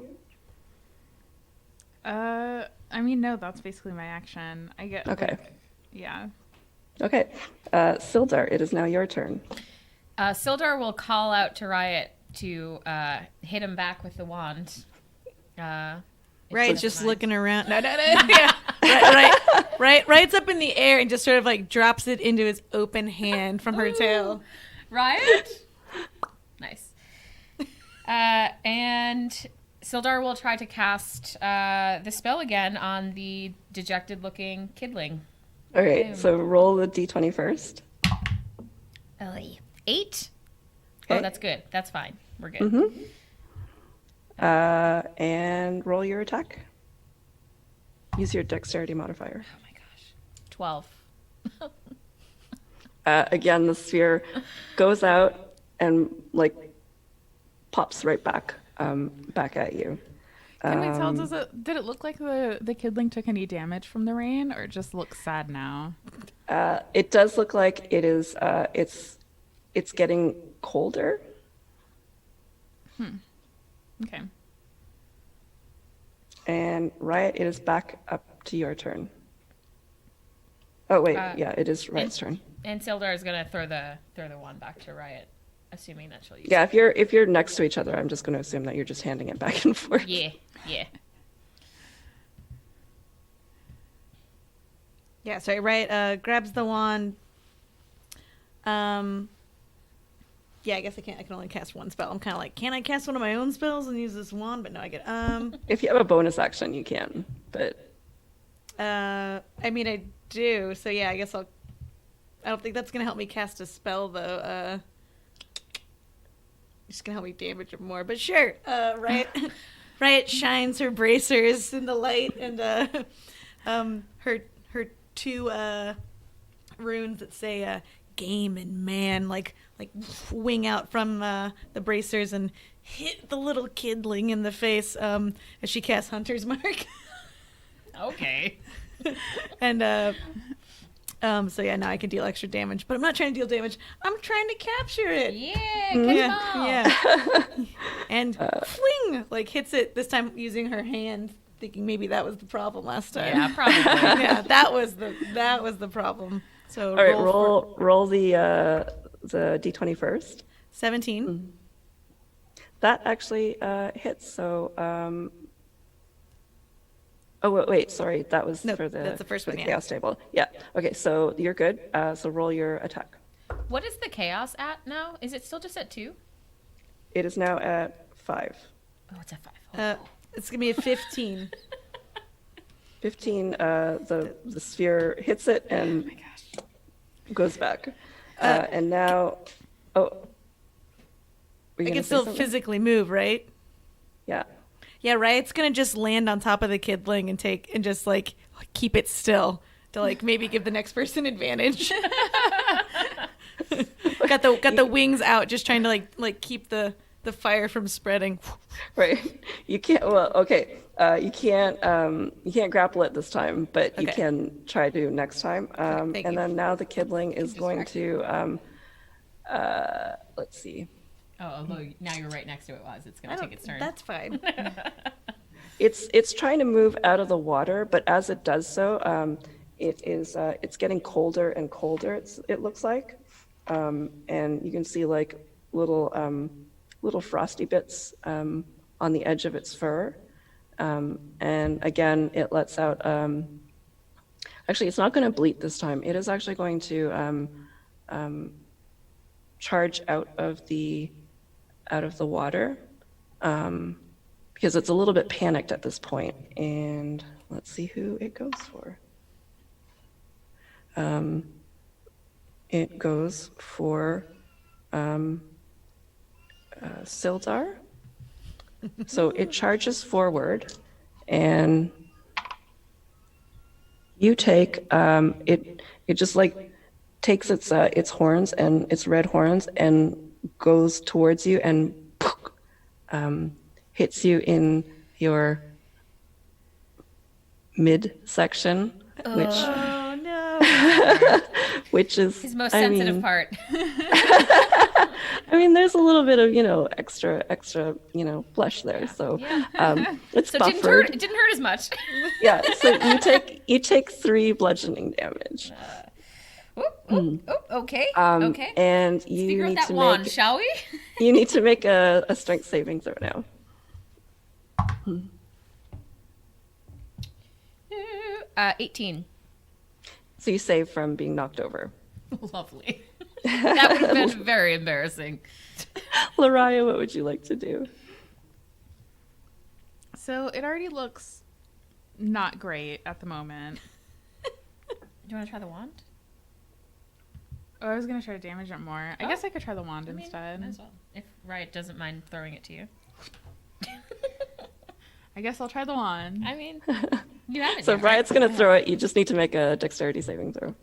Speaker 2: I mean, no, that's basically my action. I get
Speaker 4: Okay.
Speaker 2: like, yeah.
Speaker 4: Okay. Sildar, it is now your turn.
Speaker 3: Sildar will call out to Riot to hit him back with the wand.
Speaker 1: Right, just looking around. No. Yeah. Right's up in the air and just sort of like drops it into his open hand from her tail.
Speaker 3: Riot? Nice. And Sildar will try to cast the spell again on the dejected-looking kidling.
Speaker 4: All right. So roll the d20 first.
Speaker 3: 8?
Speaker 4: Okay.
Speaker 3: Oh, that's good. That's fine. We're good.
Speaker 4: And roll your attack. Use your dexterity modifier.
Speaker 3: Oh my gosh. 12.
Speaker 4: Again, the sphere goes out and like pops right back at you.
Speaker 2: Can we tell? Did it look like the kidling took any damage from the rain, or it just looks sad now?
Speaker 4: It does look like it is. It's getting colder.
Speaker 2: Okay.
Speaker 4: And Riot, it is back up to your turn. Oh wait, yeah, it is Riot's turn.
Speaker 3: And Sildar is going to throw the wand back to Riot, assuming that she'll use
Speaker 4: Yeah, if you're next to each other, I'm just going to assume that you're just handing it back and forth.
Speaker 3: it. Yeah.
Speaker 1: Yeah, sorry, Riot grabs the wand. Yeah, I guess I can only cast one spell. I'm kind of like, can I cast one of my own spells and use this wand? But no, I get
Speaker 4: If you have a bonus action, you can. But
Speaker 1: I mean, I do. So yeah, I guess I don't think that's gonna help me cast a spell though. It's gonna help me damage it more. But sure, Riot shines her bracers in the light, and her two runes that say game and man like wing out from the bracers and hit the little kidling in the face as she casts Hunter's Mark.
Speaker 3: Okay.
Speaker 1: And so yeah, now I can deal extra damage, but I'm not trying to deal damage. I'm trying to capture it.
Speaker 3: Yeah, catch 'em all.
Speaker 1: And fling, like hits it this time using her hand, thinking maybe that was the problem last time.
Speaker 3: Yeah, probably.
Speaker 1: Yeah, that was the problem. So
Speaker 4: all right, roll the d20 first.
Speaker 1: 17.
Speaker 4: That actually hits. So oh wait, sorry, that was
Speaker 1: No,
Speaker 4: for the
Speaker 1: that's the first
Speaker 4: for
Speaker 1: one,
Speaker 4: the
Speaker 1: yeah.
Speaker 4: chaos table. Yeah. Okay, so you're good. So roll your attack.
Speaker 3: What is the chaos at now? Is it still just at 2?
Speaker 4: It is now at 5.
Speaker 3: Oh, it's at 5.
Speaker 1: It's gonna be a 15.
Speaker 4: 15. The sphere hits it and goes back. And now Oh, were you
Speaker 1: I
Speaker 4: gonna
Speaker 1: can
Speaker 4: say
Speaker 1: still
Speaker 4: something?
Speaker 1: physically move, right?
Speaker 4: Yeah.
Speaker 1: Yeah, Riot's gonna just land on top of the kidling and just like keep it still to like maybe give the next person advantage. got the wings out, just trying to like keep the fire from spreading.
Speaker 4: Right. You can't. Well, okay. You can't grapple it this time, but you
Speaker 1: Okay.
Speaker 4: can try to next time.
Speaker 1: Thank
Speaker 4: And
Speaker 1: you.
Speaker 4: then now the kidling is going to. Let's see.
Speaker 3: Oh, although now you're right next to it, Waz. It's going to take its turn.
Speaker 1: That's fine.
Speaker 4: It's trying to move out of the water, but as it does so, it's getting colder and colder. It looks like, and you can see like little frosty bits on the edge of its fur. And again, it lets out. Actually, it's not going to bleat this time. It is actually going to charge out of the water. Because it's a little bit panicked at this point. And let's see who it goes for. It goes for Sildar. So it charges forward, and you take it just like takes its horns and its red horns and goes towards you and hits you in your midsection, which
Speaker 1: Oh no.
Speaker 4: which is
Speaker 3: His most sensitive
Speaker 4: mean,
Speaker 3: part.
Speaker 4: I mean, there's a little bit of extra flesh there, so
Speaker 3: Yeah.
Speaker 4: it's
Speaker 3: So
Speaker 4: buffered.
Speaker 3: it didn't hurt as much.
Speaker 4: Yeah, so you take 3 bludgeoning damage,
Speaker 3: Okay. Okay.
Speaker 4: and
Speaker 3: Let's
Speaker 4: you
Speaker 3: figure out
Speaker 4: need
Speaker 3: that
Speaker 4: to
Speaker 3: wand,
Speaker 4: make
Speaker 3: shall we?
Speaker 4: you need to make a strength saving throw now.
Speaker 3: 18.
Speaker 4: So you save from being knocked over.
Speaker 3: Lovely. That would have been very embarrassing.
Speaker 4: Lariah, what would you like to do?
Speaker 2: So it already looks not great at the moment.
Speaker 3: Do you want to try the wand?
Speaker 2: Oh, I was gonna try to damage it more. I guess I could try the wand instead.
Speaker 3: Might as well. If Riot doesn't mind throwing it to you.
Speaker 2: I guess I'll try the wand.
Speaker 3: I mean, you have it.
Speaker 4: So
Speaker 3: now, right?
Speaker 4: Riot's gonna throw it. You just need to make a dexterity saving throw.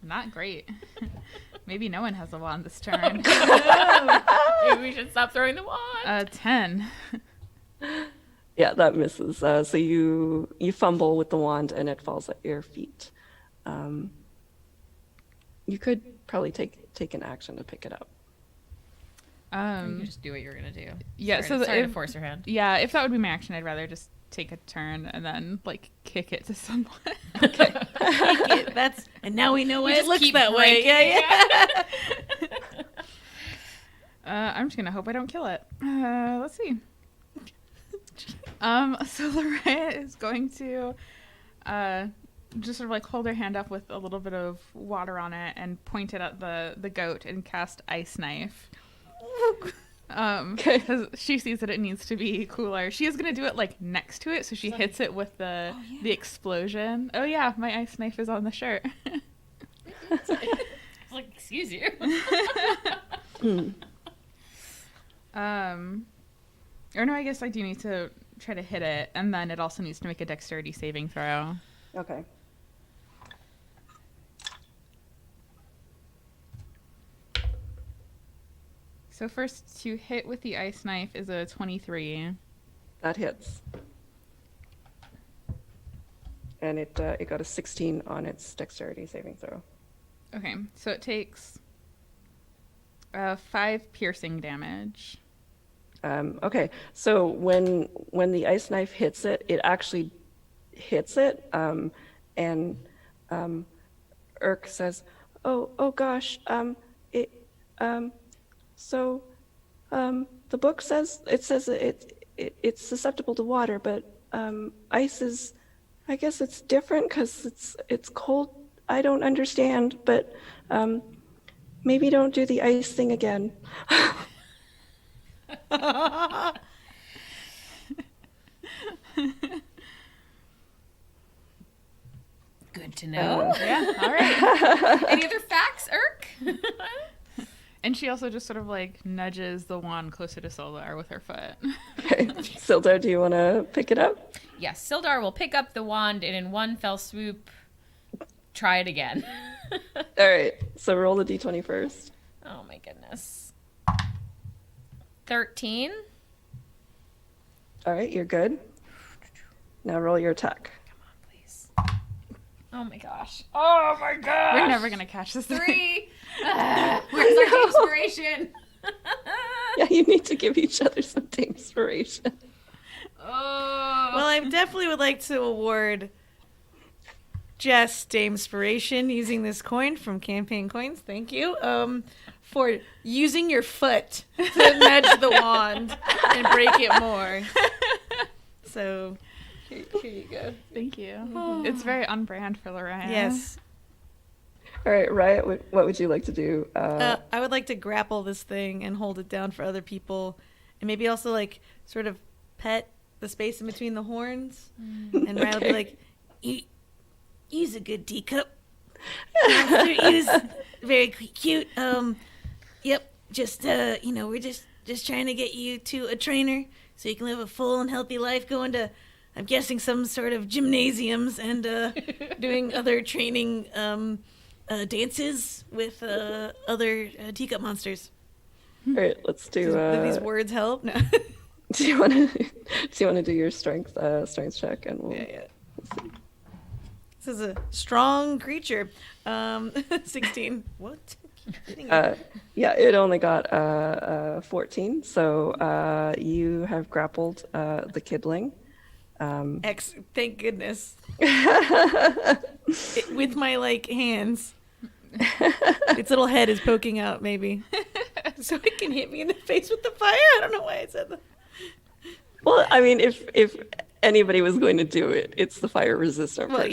Speaker 2: Not great. Maybe no one has a wand this turn.
Speaker 3: Maybe we should stop throwing the wand.
Speaker 2: 10.
Speaker 4: Yeah, that misses. So you fumble with the wand and it falls at your feet. You could probably take an action to pick it up.
Speaker 3: Or you can just do what you're gonna do.
Speaker 2: Yeah,
Speaker 3: Sorry,
Speaker 2: so
Speaker 3: sorry to
Speaker 2: if-
Speaker 3: force your hand.
Speaker 2: Yeah, if that would be my action, I'd rather just take a turn and then like kick it to someone.
Speaker 1: Take it. And now we know why it
Speaker 3: just
Speaker 1: looks
Speaker 3: keep
Speaker 1: that way.
Speaker 3: breaking
Speaker 1: Yeah.
Speaker 2: I'm just gonna hope I don't kill it. Let's see. So Loretta is going to just sort of like hold her hand up with a little bit of water on it and point it at the goat and cast Ice Knife. Because she sees that it needs to be cooler. She is gonna do it like next to it, so she hits it with the explosion. Oh yeah, my ice knife is on the shirt.
Speaker 3: Like, excuse you.
Speaker 2: Or no, I guess I do need to try to hit it, and then it also needs to make a dexterity saving throw.
Speaker 4: Okay.
Speaker 2: So first to hit with the ice knife is a 23.
Speaker 4: That hits. And it got a 16 on its dexterity saving throw.
Speaker 2: Okay, so it takes 5 piercing damage.
Speaker 4: Okay, so when the ice knife hits it, it actually hits it, and Errk says, "Oh gosh, so the book says it's susceptible to water, but ice is, I guess it's different because it's cold. I don't understand, but maybe don't do the ice thing again."
Speaker 3: Good Good to know.
Speaker 2: Yeah, all right.
Speaker 3: Any other facts, Errk?
Speaker 2: And she also just sort of like nudges the wand closer to Sildar with her foot.
Speaker 4: Okay. Sildar, do you want to pick it up?
Speaker 3: Yes, Sildar will pick up the wand and in one fell swoop try it again.
Speaker 4: All right. So roll the d20 first.
Speaker 3: Oh my goodness. 13.
Speaker 4: All right, you're good. Now roll your attack.
Speaker 3: Come on, please. Oh my gosh. Oh my gosh.
Speaker 2: We're never gonna catch this thing.
Speaker 3: 3. Where's our inspiration?
Speaker 4: Yeah, you need to give each other some inspiration.
Speaker 3: Oh.
Speaker 1: Well, I definitely would like to award Jess Damespiration using this coin from Campaign Coins. Thank you. For using your foot to nudge the wand and break it more. So here you go.
Speaker 2: Thank you. It's very on brand for Lorraine.
Speaker 1: Yes.
Speaker 4: All right, Riot, what would you like to do?
Speaker 1: I would like to grapple this thing and hold it down for other people, and maybe also like sort of pet the space in between the horns. And Riot will be like, "Use a good teacup. Use very cute. Yep. Just we're just trying to get you to a trainer so you can live a full and healthy life. Going to, I'm guessing, some sort of gymnasiums and doing other training." Dances with other teacup monsters.
Speaker 4: All right, let's do.
Speaker 1: Do these words help? No.
Speaker 4: Do you want to do your strength check and we'll.
Speaker 1: Yeah. This is a strong creature. 16. What?
Speaker 4: Yeah, it only got 14. So you have grappled the kidling.
Speaker 1: Thank goodness. With my hands. Its little head is poking out, maybe. So it can hit me in the face with the fire. I don't know why I said that.
Speaker 4: Well, I mean, if anybody was going to do it, it's the fire resistant person.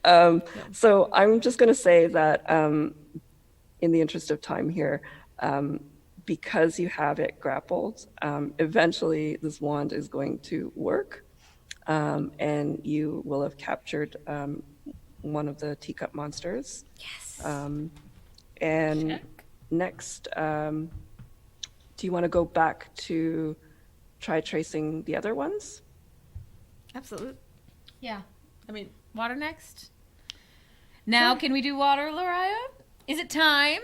Speaker 4: Yeah. So I'm just going to say that in the interest of time here, because you have it grappled, eventually this wand is going to work, and you will have captured one of the teacup monsters.
Speaker 3: Yes.
Speaker 4: And
Speaker 3: Check.
Speaker 4: next, do you want to go back to try tracing the other ones?
Speaker 1: Absolutely.
Speaker 3: Yeah.
Speaker 1: I mean,
Speaker 3: Water next. Now, can we do water, Loraya? Is it time?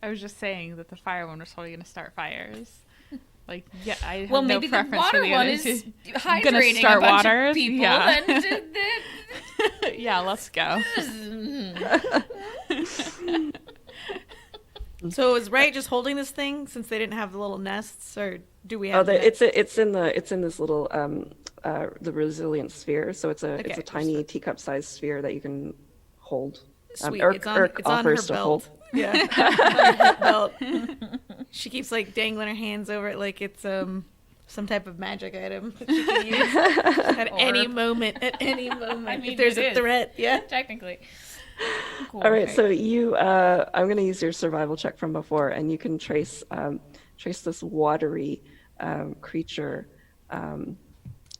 Speaker 2: I was just saying that the fire one was totally gonna start fires. I have
Speaker 3: Well,
Speaker 2: no
Speaker 3: maybe the
Speaker 2: preference
Speaker 3: water
Speaker 2: for the
Speaker 3: one
Speaker 2: other
Speaker 3: is
Speaker 2: two.
Speaker 3: hydrating
Speaker 2: Gonna start
Speaker 3: a bunch
Speaker 2: waters?
Speaker 3: of people.
Speaker 2: Yeah.
Speaker 3: And
Speaker 2: Yeah, let's go.
Speaker 1: so is Riot just holding this thing since they didn't have the little nests, or do we have?
Speaker 4: It's in this little the resilient sphere. So it's a tiny teacup-sized sphere that you can hold.
Speaker 1: Sweet.
Speaker 4: Errk
Speaker 1: It's on her
Speaker 4: offers to hold.
Speaker 1: belt. Yeah. It's on her belt. She keeps dangling her hands over it like it's some type of magic item that she can use at any moment. At any moment,
Speaker 3: I mean,
Speaker 1: if there's
Speaker 3: it
Speaker 1: a
Speaker 3: is.
Speaker 1: threat. Yeah.
Speaker 3: Technically. Cool.
Speaker 4: All right, so you, I'm going to use your survival check from before, and you can trace this watery creature.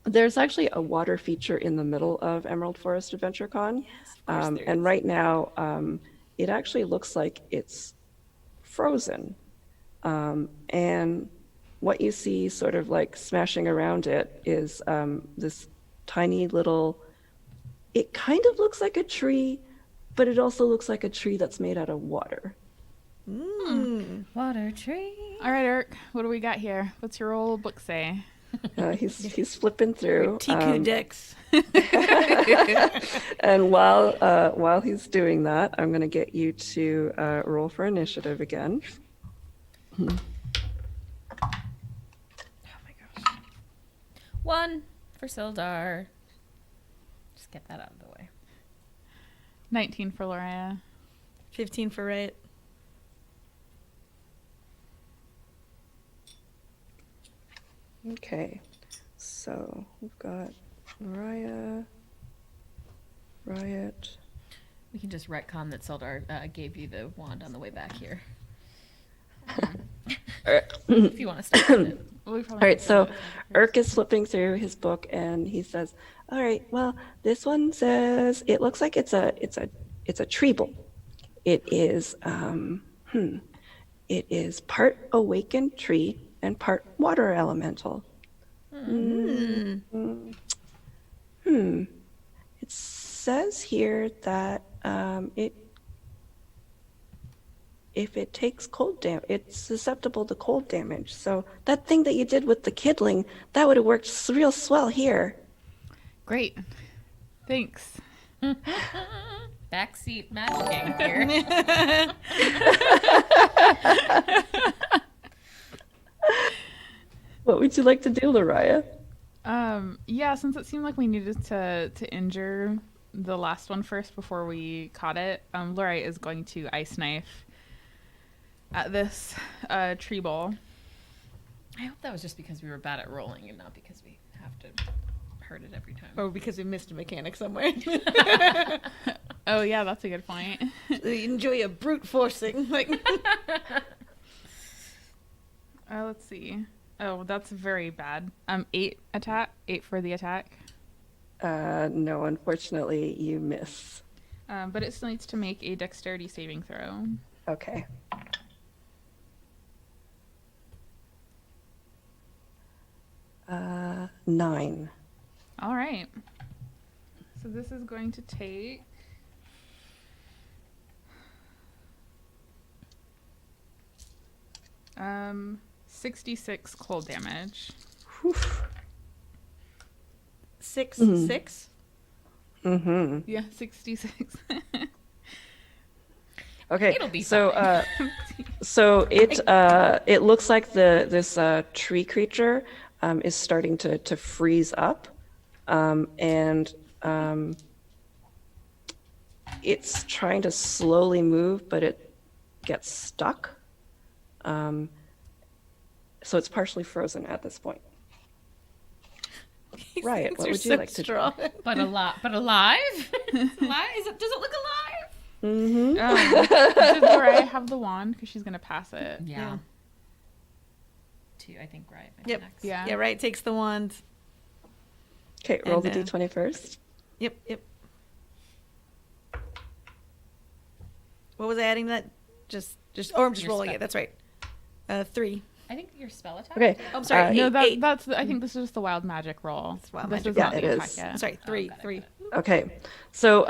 Speaker 4: There's actually a water feature in the middle of Emerald Forest Adventure Con.
Speaker 1: Yes, of course there
Speaker 4: and
Speaker 1: is.
Speaker 4: right now, it actually looks like it's frozen. And what you see sort of smashing around it is this tiny little, it kind of looks like a tree, but it also looks like a tree that's made out of water.
Speaker 3: Water tree.
Speaker 2: All right, Errk, what do we got here? What's your old book say?
Speaker 4: He's flipping through.
Speaker 1: Tiku Dex.
Speaker 4: And while he's doing that, I'm going to get you to roll for initiative again.
Speaker 3: Oh my gosh. 1 for Sildar. Just get that out of the way.
Speaker 2: 19 for Loraya.
Speaker 1: 15 for Riot.
Speaker 4: Okay, so we've got Mariah, Riot.
Speaker 3: We can just retcon that Sildar gave you the wand on the way back here. If you want to start with it.
Speaker 2: Well,
Speaker 4: All right, so Errk is flipping through his book and he says, All right. Well, this one says it looks like it's a treble. It is it is part awakened tree and part water elemental. It says here that if it takes cold damage, it's susceptible to cold damage. So that thing that you did with the kidling, that would have worked real swell here.
Speaker 2: Great. Thanks.
Speaker 3: Backseat magicking here.
Speaker 4: What would you like to do, Lariah?
Speaker 2: Yeah, since it seemed like we needed to injure the last one first before we caught it, Lori is going to ice knife at this tree ball.
Speaker 3: I hope that was just because we were bad at rolling and not because we have to hurt it every time.
Speaker 1: Or because we missed a mechanic somewhere.
Speaker 2: Oh yeah, that's a good point.
Speaker 1: You enjoy a brute forcing. Like,
Speaker 2: Let's see. Oh, that's very bad. 8 for the attack.
Speaker 4: No, unfortunately, you miss.
Speaker 2: But it still needs to make a dexterity saving throw.
Speaker 4: Okay. Uh, 9.
Speaker 2: All right. So this is going to take 66 cold damage.
Speaker 4: Whew.
Speaker 1: 6,
Speaker 4: Mhm.
Speaker 1: 6.
Speaker 4: Mm-hmm.
Speaker 2: Yeah, 66.
Speaker 4: Okay.
Speaker 3: It'll be
Speaker 4: so
Speaker 3: fine.
Speaker 4: so it looks like this tree creature is starting to freeze up, and it's trying to slowly move, but it gets stuck. So it's partially frozen at this point.
Speaker 1: These
Speaker 4: Riot,
Speaker 1: things
Speaker 4: what
Speaker 1: are
Speaker 4: would you
Speaker 1: so
Speaker 4: like to do?
Speaker 1: strong.
Speaker 3: But alive? Alive? Does it look alive?
Speaker 4: Mm-hmm.
Speaker 2: Does Mariah have the wand? Because she's going to pass it.
Speaker 3: Yeah. 2, I think, right?
Speaker 1: Yep.
Speaker 3: Next.
Speaker 2: Yeah.
Speaker 1: Yeah, right. Takes the wand.
Speaker 4: Okay, roll the
Speaker 1: And,
Speaker 4: d20 first.
Speaker 1: Yep. What was I adding to that? Just. Oh, I'm just
Speaker 3: Your
Speaker 1: rolling
Speaker 3: spell.
Speaker 1: it. That's right. 3.
Speaker 3: I think your spell attack.
Speaker 4: Okay.
Speaker 1: Oh, I'm sorry.
Speaker 2: No,
Speaker 1: 8.
Speaker 2: that's. I think this is just the wild magic roll.
Speaker 1: It's wild
Speaker 2: this
Speaker 1: magic
Speaker 2: is
Speaker 4: roll.
Speaker 2: not
Speaker 4: Yeah,
Speaker 2: the
Speaker 4: it
Speaker 2: attack
Speaker 4: is.
Speaker 2: yet.
Speaker 1: I'm sorry. 3.
Speaker 3: got it,
Speaker 1: 3.
Speaker 3: got
Speaker 4: Okay. So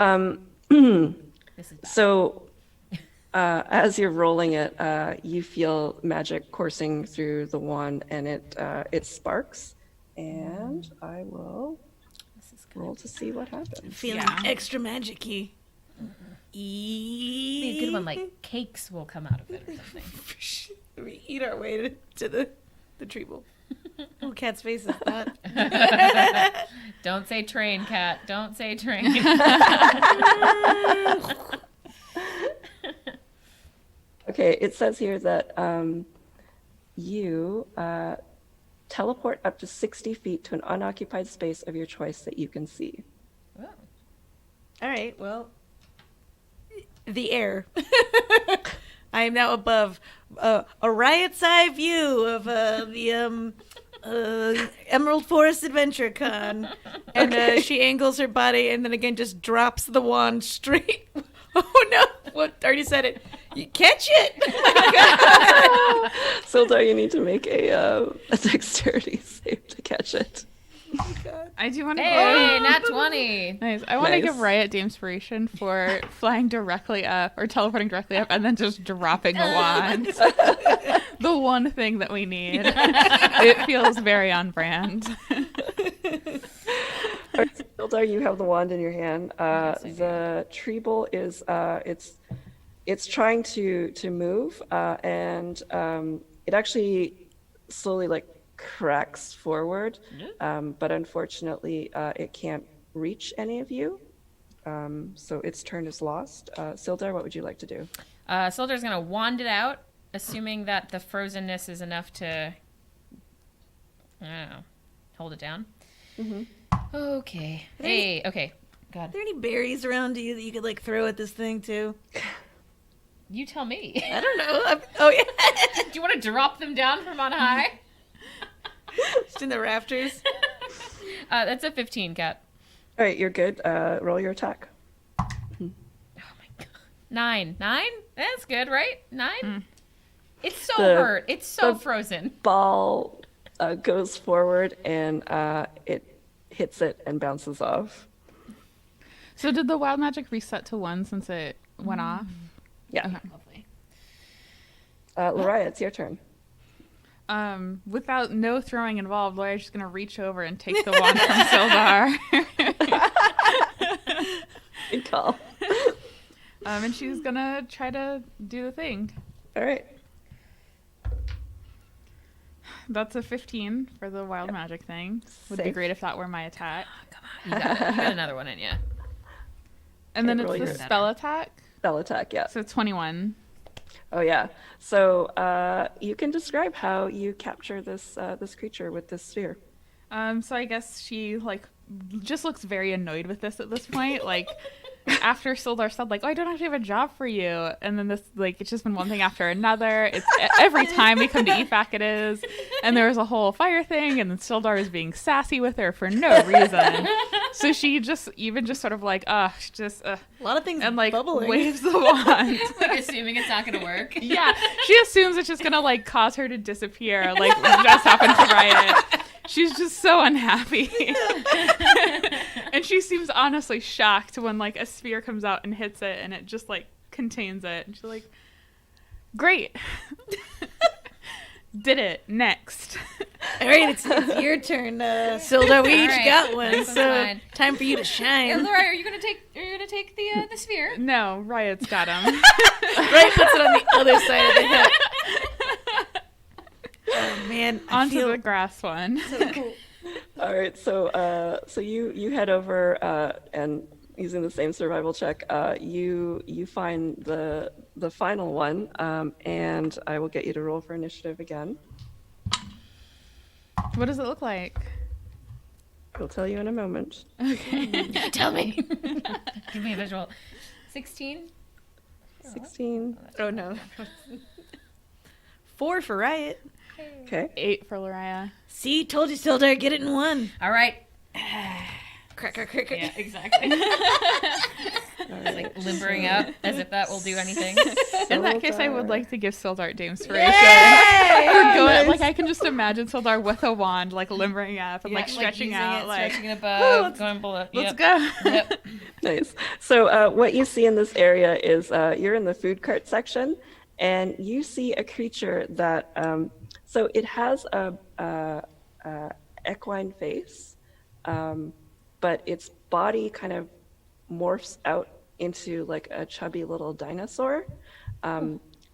Speaker 3: This is bad.
Speaker 4: So, as you're rolling it, you feel magic coursing through the wand, and it sparks. And I will
Speaker 3: This is good.
Speaker 4: roll to see what happens.
Speaker 1: Feeling
Speaker 2: Yeah.
Speaker 1: extra magic-y.
Speaker 3: Be a good one, like cakes will come out of it or something.
Speaker 1: We eat our way to the tree bowl. Oh, Cat's face is not.
Speaker 3: Don't say train, Cat. Don't say train.
Speaker 4: Okay, it says here that you teleport up to 60 feet to an unoccupied space of your choice that you can see.
Speaker 3: Oh.
Speaker 1: All right. Well, the air. I am now above a riot's eye view of the Emerald Forest Adventure Con, and she angles her body, and then again just drops the wand straight. Oh no! What? Already said it. You catch it. Oh,
Speaker 4: Sildar, you need to make a dexterity save to catch it.
Speaker 1: my God.
Speaker 2: I do want to
Speaker 3: Hey, nat 20.
Speaker 2: Nice. I want to
Speaker 4: Nice.
Speaker 2: give Riot the inspiration for flying directly up or teleporting directly up and then just dropping the wand. The one thing that we need. It feels very on brand.
Speaker 4: All right, Sildar, you have the wand in your hand.
Speaker 3: Yes, I do.
Speaker 4: The tree bowl is it's trying to move, and it actually slowly like cracks forward, but unfortunately it can't reach any of you. So its turn is lost. Sildar, what would you like to do?
Speaker 3: Sildar's going to wand it out, assuming that the frozenness is enough to, I don't know, hold it down. Okay. Hey, okay. God.
Speaker 1: Are there any berries around you that you could like throw at this thing too?
Speaker 3: You tell me.
Speaker 1: I don't know. Oh yeah,
Speaker 3: Do you want to drop them down from on high?
Speaker 1: just in the rafters.
Speaker 3: That's a 15, Cat.
Speaker 4: All right, you're good. Roll your attack.
Speaker 3: 9. That's good, right? 9. It's so
Speaker 4: The-
Speaker 3: hurt. It's so
Speaker 4: the-
Speaker 3: frozen.
Speaker 4: Ball goes forward and it hits it and bounces off.
Speaker 2: So did the wild magic reset to 1 since it went off?
Speaker 4: Yeah.
Speaker 2: Okay.
Speaker 3: Lovely.
Speaker 4: Lariah, it's your turn.
Speaker 2: Without no throwing involved, Laura's just gonna reach over and take the wand from Sildar.
Speaker 4: Good call.
Speaker 2: And she's gonna try to do the thing.
Speaker 4: All right.
Speaker 2: That's a 15 for the wild magic thing. Would be
Speaker 4: Safe.
Speaker 2: great if that were my attack.
Speaker 3: You got another one in you.
Speaker 2: And then
Speaker 4: Okay, roll
Speaker 2: it's the
Speaker 4: your-
Speaker 2: spell attack.
Speaker 4: Spell attack, yeah.
Speaker 2: So 21.
Speaker 4: Oh yeah. So you can describe how you capture this this creature with this sphere.
Speaker 2: So I guess she like just looks very annoyed with this at this point. Like after Sildar said like, "Oh, I don't actually have a job for you," and then this like it's just been one thing after another. It's every time we come to EFAC it is, and there was a whole fire thing, and then Sildar is being sassy with her for no reason. So she just sort of like,
Speaker 1: A lot of things
Speaker 2: and like
Speaker 1: bubbling.
Speaker 2: waves the wand.
Speaker 3: Like assuming it's not gonna work.
Speaker 2: Yeah, she assumes it's just gonna like cause her to disappear, like what just happened to Riot. She's just so unhappy. And she seems honestly shocked when like a sphere comes out and hits it and it just like contains it. And she's like, great. Did it. Next.
Speaker 1: All right, it's your turn, Sildar. We
Speaker 3: All
Speaker 1: each
Speaker 3: right,
Speaker 1: got one,
Speaker 3: this one's
Speaker 1: so
Speaker 3: mine.
Speaker 1: time for you to
Speaker 3: Hey,
Speaker 1: shine.
Speaker 3: Laura, are you gonna take the sphere?
Speaker 2: No, Riot's got him.
Speaker 1: Right, puts it on the other side of the hip. Oh man, I
Speaker 2: Onto
Speaker 1: feel
Speaker 2: the grass one.
Speaker 1: so cool.
Speaker 4: All right. So so you head over and using the same survival check, you find the final one, and I will get you to roll for initiative again.
Speaker 2: What does it look like?
Speaker 4: I'll tell you in a moment.
Speaker 2: Okay.
Speaker 3: Tell me. Give me a visual. 16.
Speaker 4: 16.
Speaker 1: Oh no. 4 for Riot.
Speaker 4: Okay.
Speaker 2: 8 for Lariah.
Speaker 1: See, told you, Sildar, get it in one.
Speaker 3: All right.
Speaker 1: Cracker.
Speaker 3: Yeah, exactly.
Speaker 4: All right.
Speaker 3: Like limbering up as if that will do anything.
Speaker 2: In that case, I would
Speaker 4: Sildar.
Speaker 2: like to give Sildar Dames inspiration.
Speaker 1: Yay!
Speaker 2: We're going,
Speaker 1: Nice.
Speaker 2: like I can just imagine Sildar with a wand, like limbering up and
Speaker 3: Yeah,
Speaker 2: like stretching
Speaker 3: using
Speaker 2: out,
Speaker 3: it,
Speaker 2: like
Speaker 3: stretching it above,
Speaker 2: let's-
Speaker 3: going below.
Speaker 2: let's
Speaker 3: Yep.
Speaker 2: go.
Speaker 3: Yep.
Speaker 4: Nice. So what you see in this area is you're in the food cart section, and you see a creature that so it has a equine face, but its body kind of morphs out into like a chubby little dinosaur.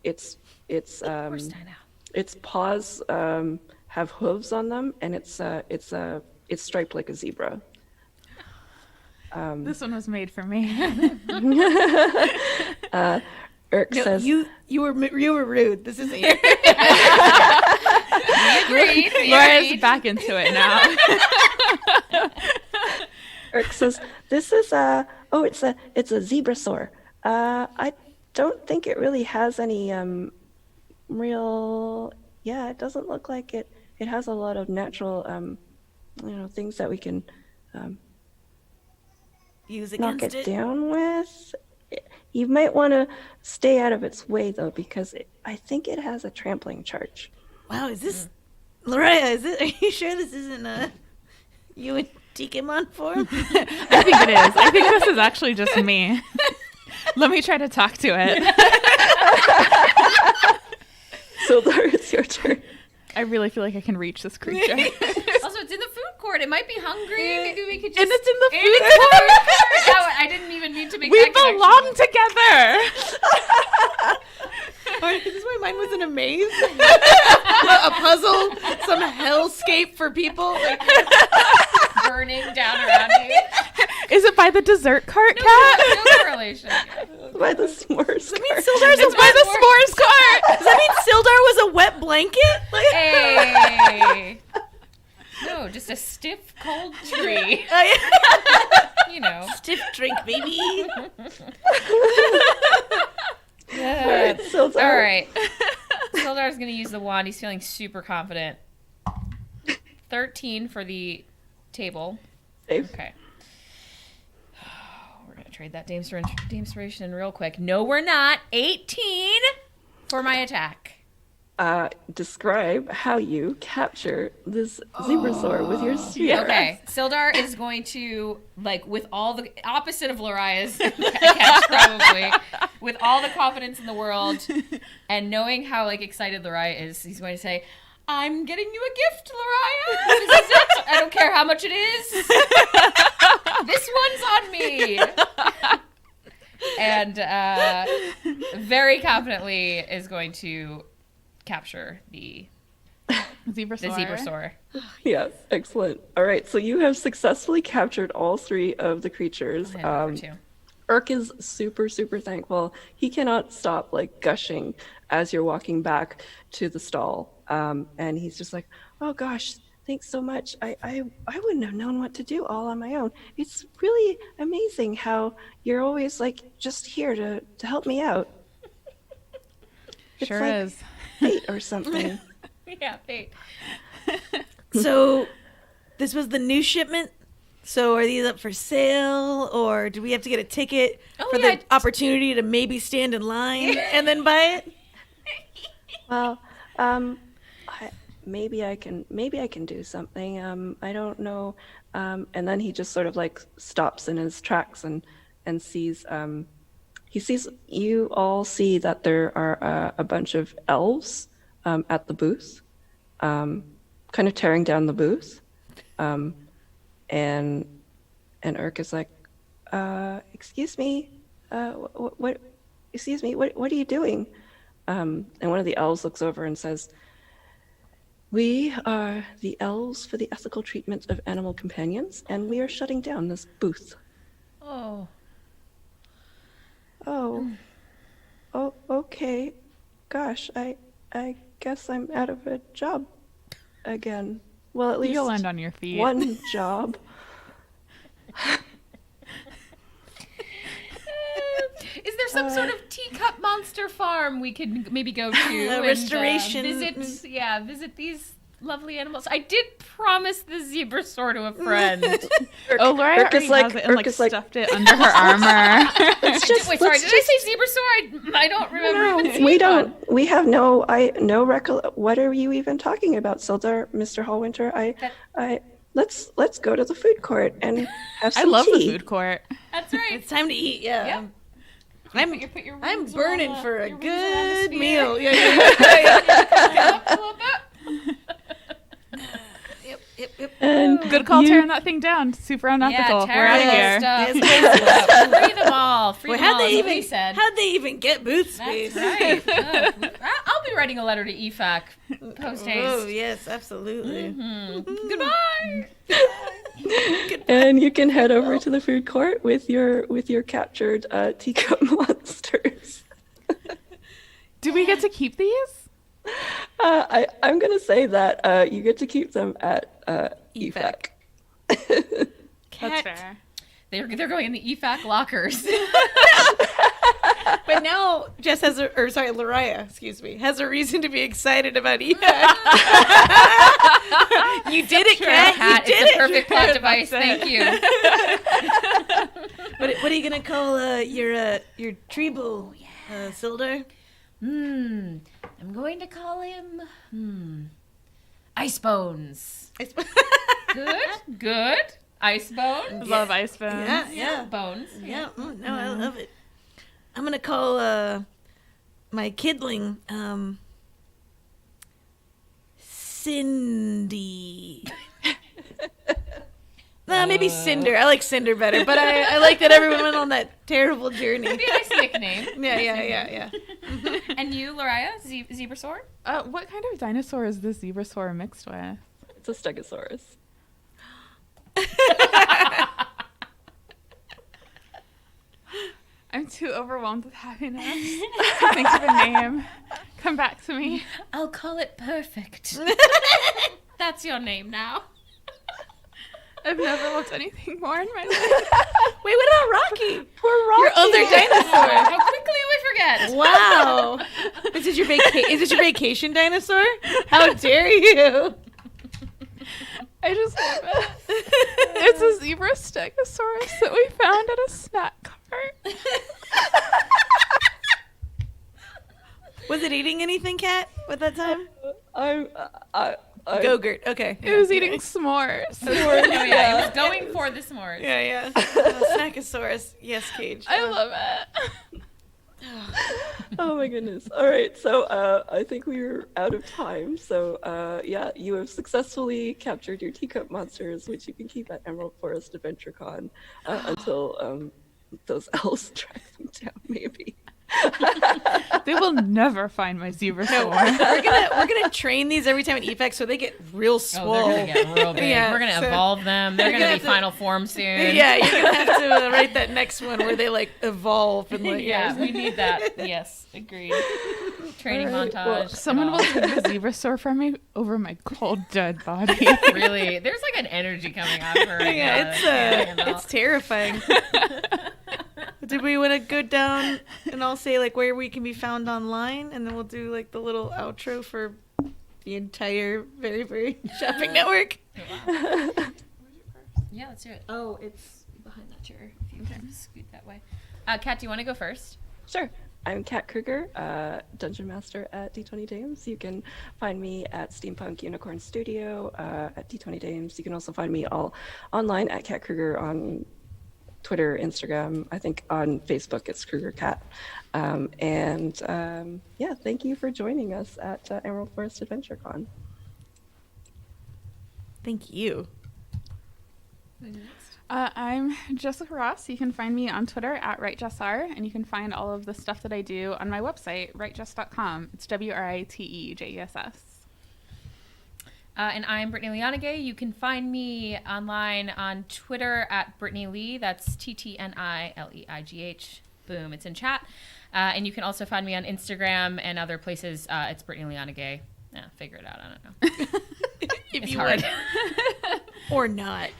Speaker 4: Its
Speaker 3: Horse dino.
Speaker 4: its paws have hooves on them, and it's striped like a zebra.
Speaker 2: This one was made for me.
Speaker 4: Errk
Speaker 1: No,
Speaker 4: says,
Speaker 1: you were rude. This isn't your
Speaker 3: Agreed.
Speaker 2: Laura's back into it now.
Speaker 4: Errk says, "This is it's a zebrasaur. I don't think it really has any real. Yeah, it doesn't look like it. It has a lot of natural things that we can
Speaker 1: use
Speaker 4: knock
Speaker 1: against
Speaker 4: it
Speaker 1: it.
Speaker 4: down with. You might want to stay out of its way though, because I think it has a trampling charge."
Speaker 1: Wow, is this Lariah? Is it? Are you sure this isn't you and Tikemon form?
Speaker 2: I think it is. I think this is actually just me. Let me try to talk to it.
Speaker 4: Sildar, it's your turn.
Speaker 2: I really feel like I can reach this creature.
Speaker 3: Also, it's in the food court. It might be hungry. Maybe we could just.
Speaker 2: And it's in the
Speaker 3: And
Speaker 2: food
Speaker 3: it's in the
Speaker 2: court.
Speaker 3: food court. Oh, I didn't even mean to make
Speaker 2: We
Speaker 3: that connection.
Speaker 2: belong together.
Speaker 1: This is why mine was in a maze. A puzzle, some hellscape for people. Like,
Speaker 3: Burning down around you.
Speaker 2: Is it by the dessert cart, Kat?
Speaker 3: No correlation.
Speaker 4: By the s'mores.
Speaker 1: I mean,
Speaker 4: cart.
Speaker 1: Sildar's
Speaker 2: It's by the s'mores cart.
Speaker 1: Does that mean Sildar was a wet blanket? Like,
Speaker 3: Hey. No, just a stiff, cold tree. You know.
Speaker 1: stiff drink, baby.
Speaker 4: All right, Sildar.
Speaker 3: All right. Sildar's going to use the wand. He's feeling super confident. 13 for the table.
Speaker 4: Safe.
Speaker 3: Okay. trade that Dames for inspiration real quick. No, we're not. 18 for my attack.
Speaker 4: Describe how you capture this zebrasaur with your spear.
Speaker 3: Okay, Sildar is going to, like, with all the opposite of Laria's catch, probably, with all the confidence in the world, and knowing how like excited Laria is, he's going to say, "I'm getting you a gift, Laria. This is it. I don't care how much it is. This one's on me." And very confidently is going to capture the zebrasaur.
Speaker 4: Yes, excellent. All right, so you have successfully captured all 3 of the creatures. Errk is super, super thankful. He cannot stop like gushing as you're walking back to the stall. And he's just like, "Oh gosh, thanks so much. I wouldn't have known what to do all on my own. It's really amazing how you're always like just here to help me out." It's
Speaker 2: Sure
Speaker 4: like
Speaker 2: is.
Speaker 4: fate or something.
Speaker 3: Yeah, fate.
Speaker 1: So this was the new shipment. So are these up for sale, or do we have to get a ticket for the opportunity to maybe stand in line and then buy it?
Speaker 4: Well, maybe I can do something. I don't know. And then he just sort of like stops in his tracks and sees. He sees you all see that there are a bunch of elves at the booth, kind of tearing down the booth, and Errk is like, "Excuse me, what? Excuse me, what are you doing?" And one of the elves looks over and says, "We are the elves for the ethical treatment of animal companions, and we are shutting down this booth."
Speaker 3: Oh.
Speaker 4: Oh, okay. Gosh, I guess I'm out of a job again. Well, at least
Speaker 2: You'll land on your feet.
Speaker 4: one job.
Speaker 3: Is there some sort of teacup monster farm we could maybe go to? And,
Speaker 1: restoration.
Speaker 3: visit these lovely animals. I did promise the zebrasaur to a friend.
Speaker 2: Oh, Laura
Speaker 4: Errk
Speaker 2: already
Speaker 4: is like-
Speaker 2: has it and
Speaker 4: Errk is like-
Speaker 2: stuffed it under her armor.
Speaker 3: Wait, sorry, did I say zebrasaur? I don't remember even seeing
Speaker 4: We
Speaker 3: one.
Speaker 4: don't. We have no recollection. What are you even talking about, Sildar, Mr. Hallwinter? Let's go to the food court and have
Speaker 2: I
Speaker 4: some
Speaker 2: love
Speaker 4: tea.
Speaker 2: the food court.
Speaker 3: That's right.
Speaker 1: It's time to eat. Yeah.
Speaker 3: Yep. Put your
Speaker 1: I'm
Speaker 3: rings
Speaker 1: burning
Speaker 3: around
Speaker 1: for a
Speaker 3: your rings around the
Speaker 1: good
Speaker 3: sphere.
Speaker 1: meal. Yeah.
Speaker 3: Pull up.
Speaker 1: Yep.
Speaker 4: And
Speaker 2: Good call
Speaker 4: you-
Speaker 2: tearing that thing down. Super unethical. We're out of here.
Speaker 3: Stuff. Free them all. Free
Speaker 1: Wait,
Speaker 3: them all.
Speaker 1: how'd
Speaker 3: is what we said.
Speaker 1: they even get booth space?
Speaker 3: That's right. I'll be writing a letter to EFAC post haste.
Speaker 1: Oh yes, absolutely.
Speaker 3: Goodbye.
Speaker 4: And you can head over to the food court with your captured teacup monsters.
Speaker 2: Do we get to keep these?
Speaker 4: I'm gonna say that you get to keep them at EFAC.
Speaker 2: That's fair.
Speaker 3: They're going in the EFAC lockers.
Speaker 1: But now Jess has Laria, excuse me, has a reason to be excited about EFAC. You did it, Kat. You did
Speaker 3: It's
Speaker 1: it.
Speaker 3: a perfect plot device.
Speaker 2: That's
Speaker 3: Thank you.
Speaker 1: What are you gonna call your Treebo, Sildar?
Speaker 3: I'm going to call him Ice Bones. Good. Ice Bones.
Speaker 2: Love ice bones.
Speaker 1: Yeah.
Speaker 3: Bones.
Speaker 1: Yeah. No, I love it. I'm gonna call my kidling Cindy. No, maybe Cinder. I like Cinder better, but I like that everyone went on that terrible journey.
Speaker 3: Be a nice nickname.
Speaker 1: Yeah.
Speaker 3: And you, Laria, Zebrasaur?
Speaker 2: What kind of dinosaur is this zebrasaur mixed with?
Speaker 4: It's a Stegosaurus.
Speaker 2: I'm too overwhelmed with happiness to think of a name. Come back to me.
Speaker 3: I'll call it Perfect. That's your name now.
Speaker 2: I've never loved anything more in my life.
Speaker 1: Wait, what about Rocky?
Speaker 4: Poor Rocky.
Speaker 1: Your other dinosaur.
Speaker 3: How quickly we forget.
Speaker 1: Wow. Is this your vacation dinosaur? How dare you?
Speaker 2: I just love it. It's a zebra stegosaurus that we found at a snack cart.
Speaker 1: Was it eating anything, Kat, at that time?
Speaker 4: I'm
Speaker 1: Go-gurt. Okay.
Speaker 2: It was eating s'mores.
Speaker 3: Oh yeah, it was going for the s'mores.
Speaker 1: Yeah. Snackosaurus. Yes, Cage.
Speaker 2: I love it.
Speaker 4: Oh my goodness. All right. So I think we're out of time. So yeah, you have successfully captured your teacup monsters, which you can keep at Emerald Forest Adventure Con until those elves track them down, maybe.
Speaker 2: They will never find my zebra
Speaker 1: No,
Speaker 2: sword.
Speaker 1: we're gonna train these every time at EFAC so they get real swole.
Speaker 3: Oh, they're gonna get real big.
Speaker 1: Yeah,
Speaker 3: We're gonna
Speaker 1: so-
Speaker 3: evolve them. They're gonna be
Speaker 1: have to-
Speaker 3: final form soon.
Speaker 1: Yeah, you're gonna have to write that next one where they like evolve and like
Speaker 3: Yeah, we need that. Yes, agreed. Training
Speaker 4: Alright,
Speaker 3: montage.
Speaker 4: well,
Speaker 2: Someone will take the zebra sword from me over my cold dead body.
Speaker 3: Really, there's like an energy coming out of her. right now
Speaker 1: Yeah,
Speaker 3: that I can't handle.
Speaker 1: it's terrifying. Did we want to go down and I'll say like where we can be found online, and then we'll do like the little outro for the entire Very Very Shopping Network?
Speaker 3: Yeah, let's do it. Oh, it's behind that chair. If you can scoot that way. Kat, do you want to go first?
Speaker 4: Sure. I'm Kat Kruger, Dungeon Master at D20 Dames. You can find me at Steampunk Unicorn Studio at D20 Dames. You can also find me all online at Kat Kruger on Twitter, Instagram. I think on Facebook it's Kruger Cat. Yeah, thank you for joining us at Emerald Forest Adventure Con.
Speaker 1: Thank you.
Speaker 2: I'm Jessica Ross. You can find me on Twitter at WriteJessR, and you can find all of the stuff that I do on my website, writejess.com. It's WRITEJESS.
Speaker 3: And I'm Brittni Liyanage. You can find me online on Twitter at Brittni Lee. That's TTNILEIGH. Boom, it's in chat. And you can also find me on Instagram and other places. It's Brittni Liyanage. Yeah, figure it out. I don't know.
Speaker 1: If
Speaker 3: It's
Speaker 1: you
Speaker 3: hard.
Speaker 1: would. Or not.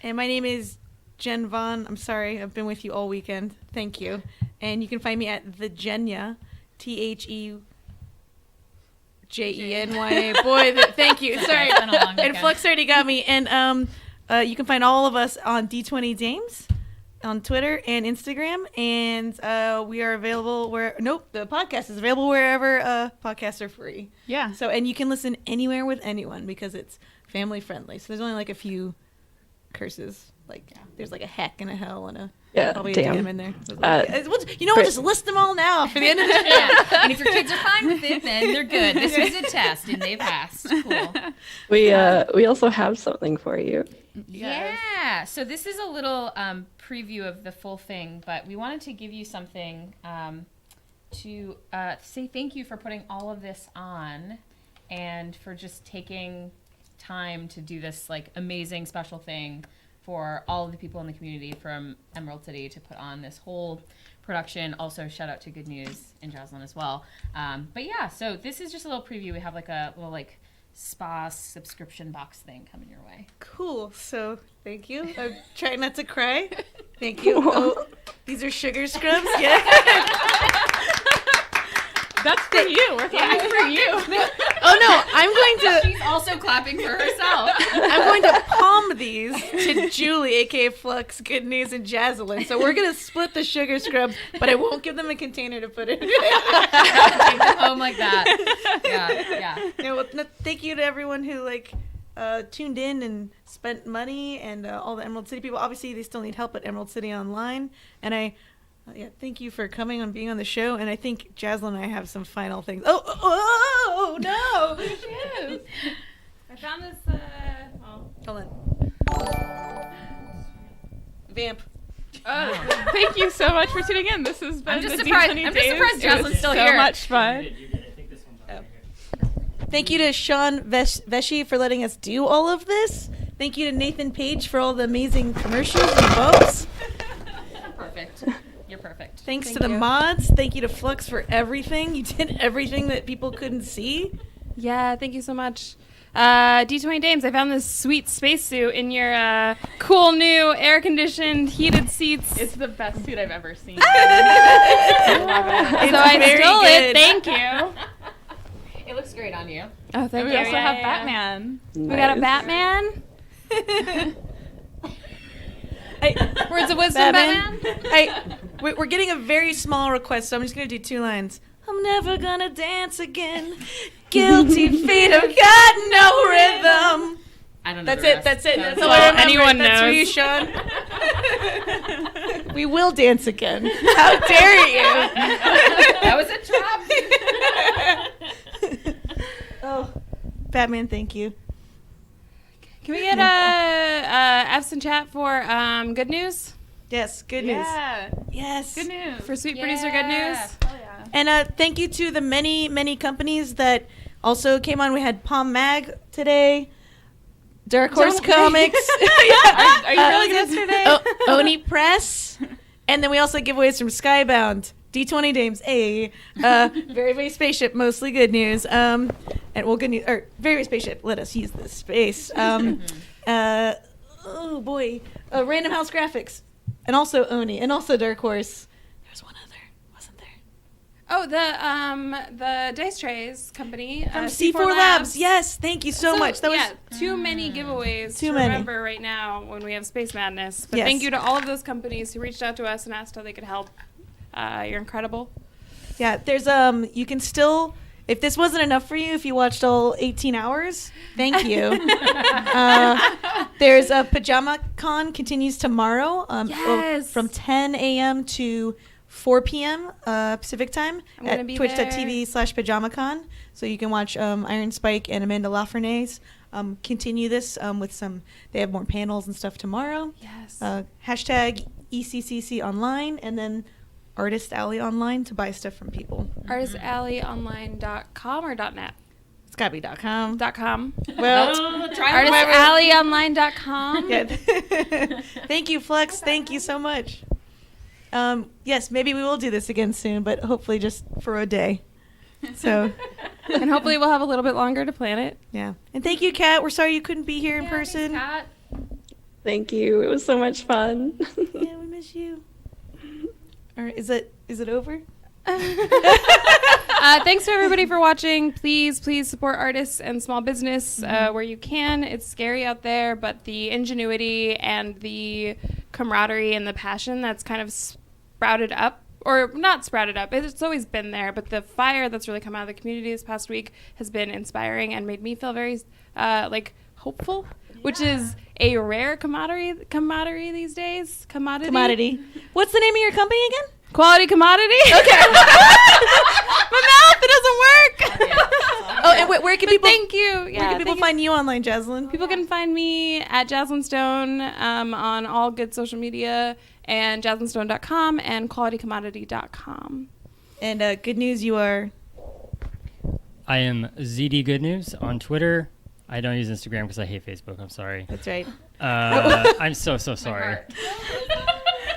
Speaker 1: And my name is Jen Vaughn. I'm sorry, I've been with you all weekend. Thank you. And you can find me at the Jenya, TheJenya. Boy, thank you. Sorry.
Speaker 3: It's been a long
Speaker 1: And
Speaker 3: weekend.
Speaker 1: Flux already got me. And you can find all of us on D20 Dames on Twitter and Instagram. And we are available the podcast is available wherever podcasts are free.
Speaker 2: Yeah.
Speaker 1: So, and you can listen anywhere with anyone because it's family friendly. So there's only like a few curses. Like there's like a heck and a hell and probably a damn in there. So we'll just list them all now for the end of the show.
Speaker 3: Yeah. And if your kids are fine with it, then they're good. This was a test, and they passed. Cool.
Speaker 4: We also have something for you.
Speaker 3: Yeah. So this is a little preview of the full thing, but we wanted to give you something to say thank you for putting all of this on and for just taking time to do this like amazing special thing for all of the people in the community from Emerald City to put on this whole production. Also, shout out to Good News in Joslyn as well. But yeah, so this is just a little preview. We have like a little like spa subscription box thing coming your way.
Speaker 1: Cool. So thank you. I'm trying not to cry. Thank you. Oh, these are sugar scrubs. Yeah.
Speaker 2: That's for you. We're clapping for you.
Speaker 1: Oh no, I'm going to.
Speaker 3: She's also clapping for herself.
Speaker 1: I'm going to palm these to Julie, aka Flux, Good News, and Jazzlyn. So we're gonna split the sugar scrubs, but I won't give them a container to put it in.
Speaker 3: Take them home like that. Yeah.
Speaker 1: Thank you to everyone who tuned in and spent money, and all the Emerald City people. Obviously, they still need help at Emerald City Online, and thank you for coming on being on the show. And I think Jazzlyn and I have some final things. Oh no!
Speaker 3: Shoot. I found this.
Speaker 1: Hold on. Vamp.
Speaker 2: Thank you so much for tuning in. This has been
Speaker 3: I'm just
Speaker 2: the
Speaker 3: surprised-
Speaker 2: D20
Speaker 3: I'm just
Speaker 2: Days.
Speaker 3: surprised
Speaker 2: It was
Speaker 3: Jocelyn's still
Speaker 2: so
Speaker 3: here.
Speaker 2: much fun.
Speaker 5: I think this one's on here.
Speaker 1: Thank you to Sean Vesci for letting us do all of this. Thank you to Nathan Page for all the amazing commercials and boats.
Speaker 3: Perfect. You're perfect.
Speaker 1: Thanks to the mods. Thank you to Flux for everything. You did everything that people couldn't see.
Speaker 6: Yeah, thank you so much. D20 Dames, I found this sweet spacesuit in your cool new air-conditioned heated seats.
Speaker 2: It's the best suit I've ever seen.
Speaker 6: I love it. So I
Speaker 1: very
Speaker 6: stole
Speaker 1: good.
Speaker 6: it. Thank you.
Speaker 3: It looks great on you.
Speaker 6: Oh, thank
Speaker 2: And we
Speaker 6: you.
Speaker 2: also
Speaker 6: Yeah,
Speaker 2: have
Speaker 6: yeah.
Speaker 2: Batman.
Speaker 6: We got a
Speaker 4: Nice.
Speaker 6: Batman.
Speaker 1: Hey,
Speaker 6: Words of wisdom, Batman.
Speaker 1: Hey, we're getting a very small request, so I'm just going to do 2 lines. never gonna dance again. Guilty feet have got no rhythm.
Speaker 3: I don't know.
Speaker 1: That's
Speaker 3: the
Speaker 1: it.
Speaker 3: rest.
Speaker 1: That's it. That's all
Speaker 6: Well,
Speaker 1: I remember.
Speaker 6: anyone
Speaker 1: That's for
Speaker 6: knows.
Speaker 1: you, Sean. We will dance again. How dare you?
Speaker 3: That was a trap.
Speaker 1: Oh, Batman, thank you.
Speaker 6: Can we get F's in chat for good news?
Speaker 1: Yes, good news.
Speaker 2: Yeah.
Speaker 1: Yes.
Speaker 2: Good news.
Speaker 6: For sweet producer good news?
Speaker 2: Oh, yeah.
Speaker 1: And thank you to the many, many companies that also came on. We had Palm Mag today, Dark Horse Comics.
Speaker 2: Are you really yesterday?
Speaker 1: Oni Press. And then we also give aways from Skybound, D20 Dames, Very Very Spaceship, mostly good news. And well, good news, or Very Very Spaceship, let us use this space. Oh boy, Random House Graphics, and also Oni, and also Dark Horse. There's one other, wasn't there?
Speaker 6: Oh, the Dice Trays company.
Speaker 1: From C4 Labs. Yes, thank you so much. That was
Speaker 6: too many giveaways
Speaker 1: Too
Speaker 6: to
Speaker 1: many.
Speaker 6: remember right now when we have Space Madness. But
Speaker 1: Yes.
Speaker 6: thank you to all of those companies who reached out to us and asked how they could help. You're incredible.
Speaker 1: Yeah, there's you can still, if this wasn't enough for you, if you watched all 18 hours, thank you. There's a Pajama Con continues tomorrow
Speaker 6: Yes.
Speaker 1: from 10 a.m. to 4 p.m. Pacific time
Speaker 6: I'm gonna
Speaker 1: at
Speaker 6: be
Speaker 1: twitch.tv/PajamaCon. So you can watch Iron Spike and Amanda Lafreniere continue this with some, they have more panels and stuff tomorrow.
Speaker 6: Yes.
Speaker 1: Hashtag ECCC online, and then Artist Alley online to buy stuff from people.
Speaker 6: ArtistAlleyOnline.com or .net?
Speaker 1: It's gotta be .com.
Speaker 6: .com.
Speaker 1: Well,
Speaker 6: ArtistAlleyOnline.com.
Speaker 1: yeah. Thank you, Flex. Thank you so much. Yes, maybe we will do this again soon, but hopefully just for a day. So,
Speaker 6: And hopefully we'll have a little bit longer to plan it.
Speaker 1: yeah. And thank you, Kat. We're sorry you couldn't be here in person.
Speaker 3: Thanks, Kat.
Speaker 4: Thank you. It was so much fun.
Speaker 1: Yeah, we miss you. All right, is it over?
Speaker 6: Thanks to everybody for watching. Please support artists and small business where you can. It's scary out there, but the ingenuity and the camaraderie and the passion that's kind of sprouted up, or not sprouted up, it's always been there, but the fire that's really come out of the community this past week has been inspiring and made me feel very hopeful, which is a rare commodity these days. Commodity.
Speaker 1: What's the name of your company again?
Speaker 6: Quality commodity. Okay. My mouth, it doesn't work.
Speaker 1: Oh, and where can people?
Speaker 6: Thank you. Yeah,
Speaker 1: Where can people find you online, Jaslyn?
Speaker 6: People can find me at Jaslyn Stone on all good social media, and jaslynstone.com and qualitycommodity.com.
Speaker 1: And good news, you are.
Speaker 5: I am ZD Good News on Twitter. I don't use Instagram because I hate Facebook. I'm sorry.
Speaker 1: That's right.
Speaker 5: I'm so sorry.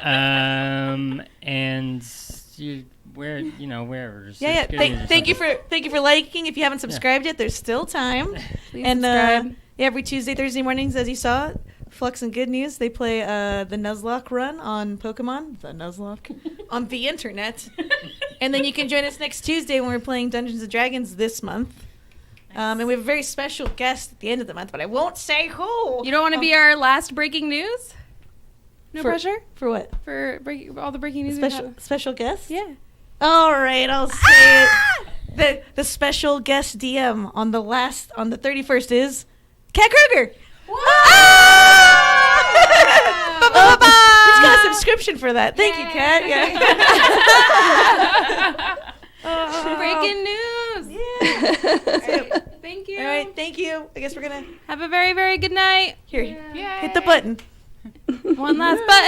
Speaker 5: And wherever. Just
Speaker 1: Yeah.
Speaker 5: Good News or
Speaker 1: Thank you
Speaker 5: something.
Speaker 1: for liking. If you haven't subscribed yet, there's still time.
Speaker 6: Please
Speaker 1: And
Speaker 6: subscribe.
Speaker 1: every Tuesday, Thursday mornings, as you saw, Flux and Good News, they play the Nuzlocke run on Pokemon, the Nuzlocke, on the internet. And then you can join us next Tuesday when we're playing Dungeons & Dragons this month. And we have a very special guest at the end of the month, but I won't say who.
Speaker 6: You don't want to be our last breaking news? No pressure?
Speaker 1: For what?
Speaker 6: For all the breaking news we have?
Speaker 1: Special guest?
Speaker 6: Yeah.
Speaker 1: All right, I'll say it. The special guest DM on the 31st is Kat Kruger. We just got a subscription for that. Thank you, Kat. Yeah.
Speaker 6: Breaking news.
Speaker 1: Yeah.
Speaker 6: Thank you.
Speaker 1: All right, thank you. I guess we're gonna
Speaker 6: Have a very, very good night.
Speaker 1: here. Hit the button.
Speaker 6: One last button.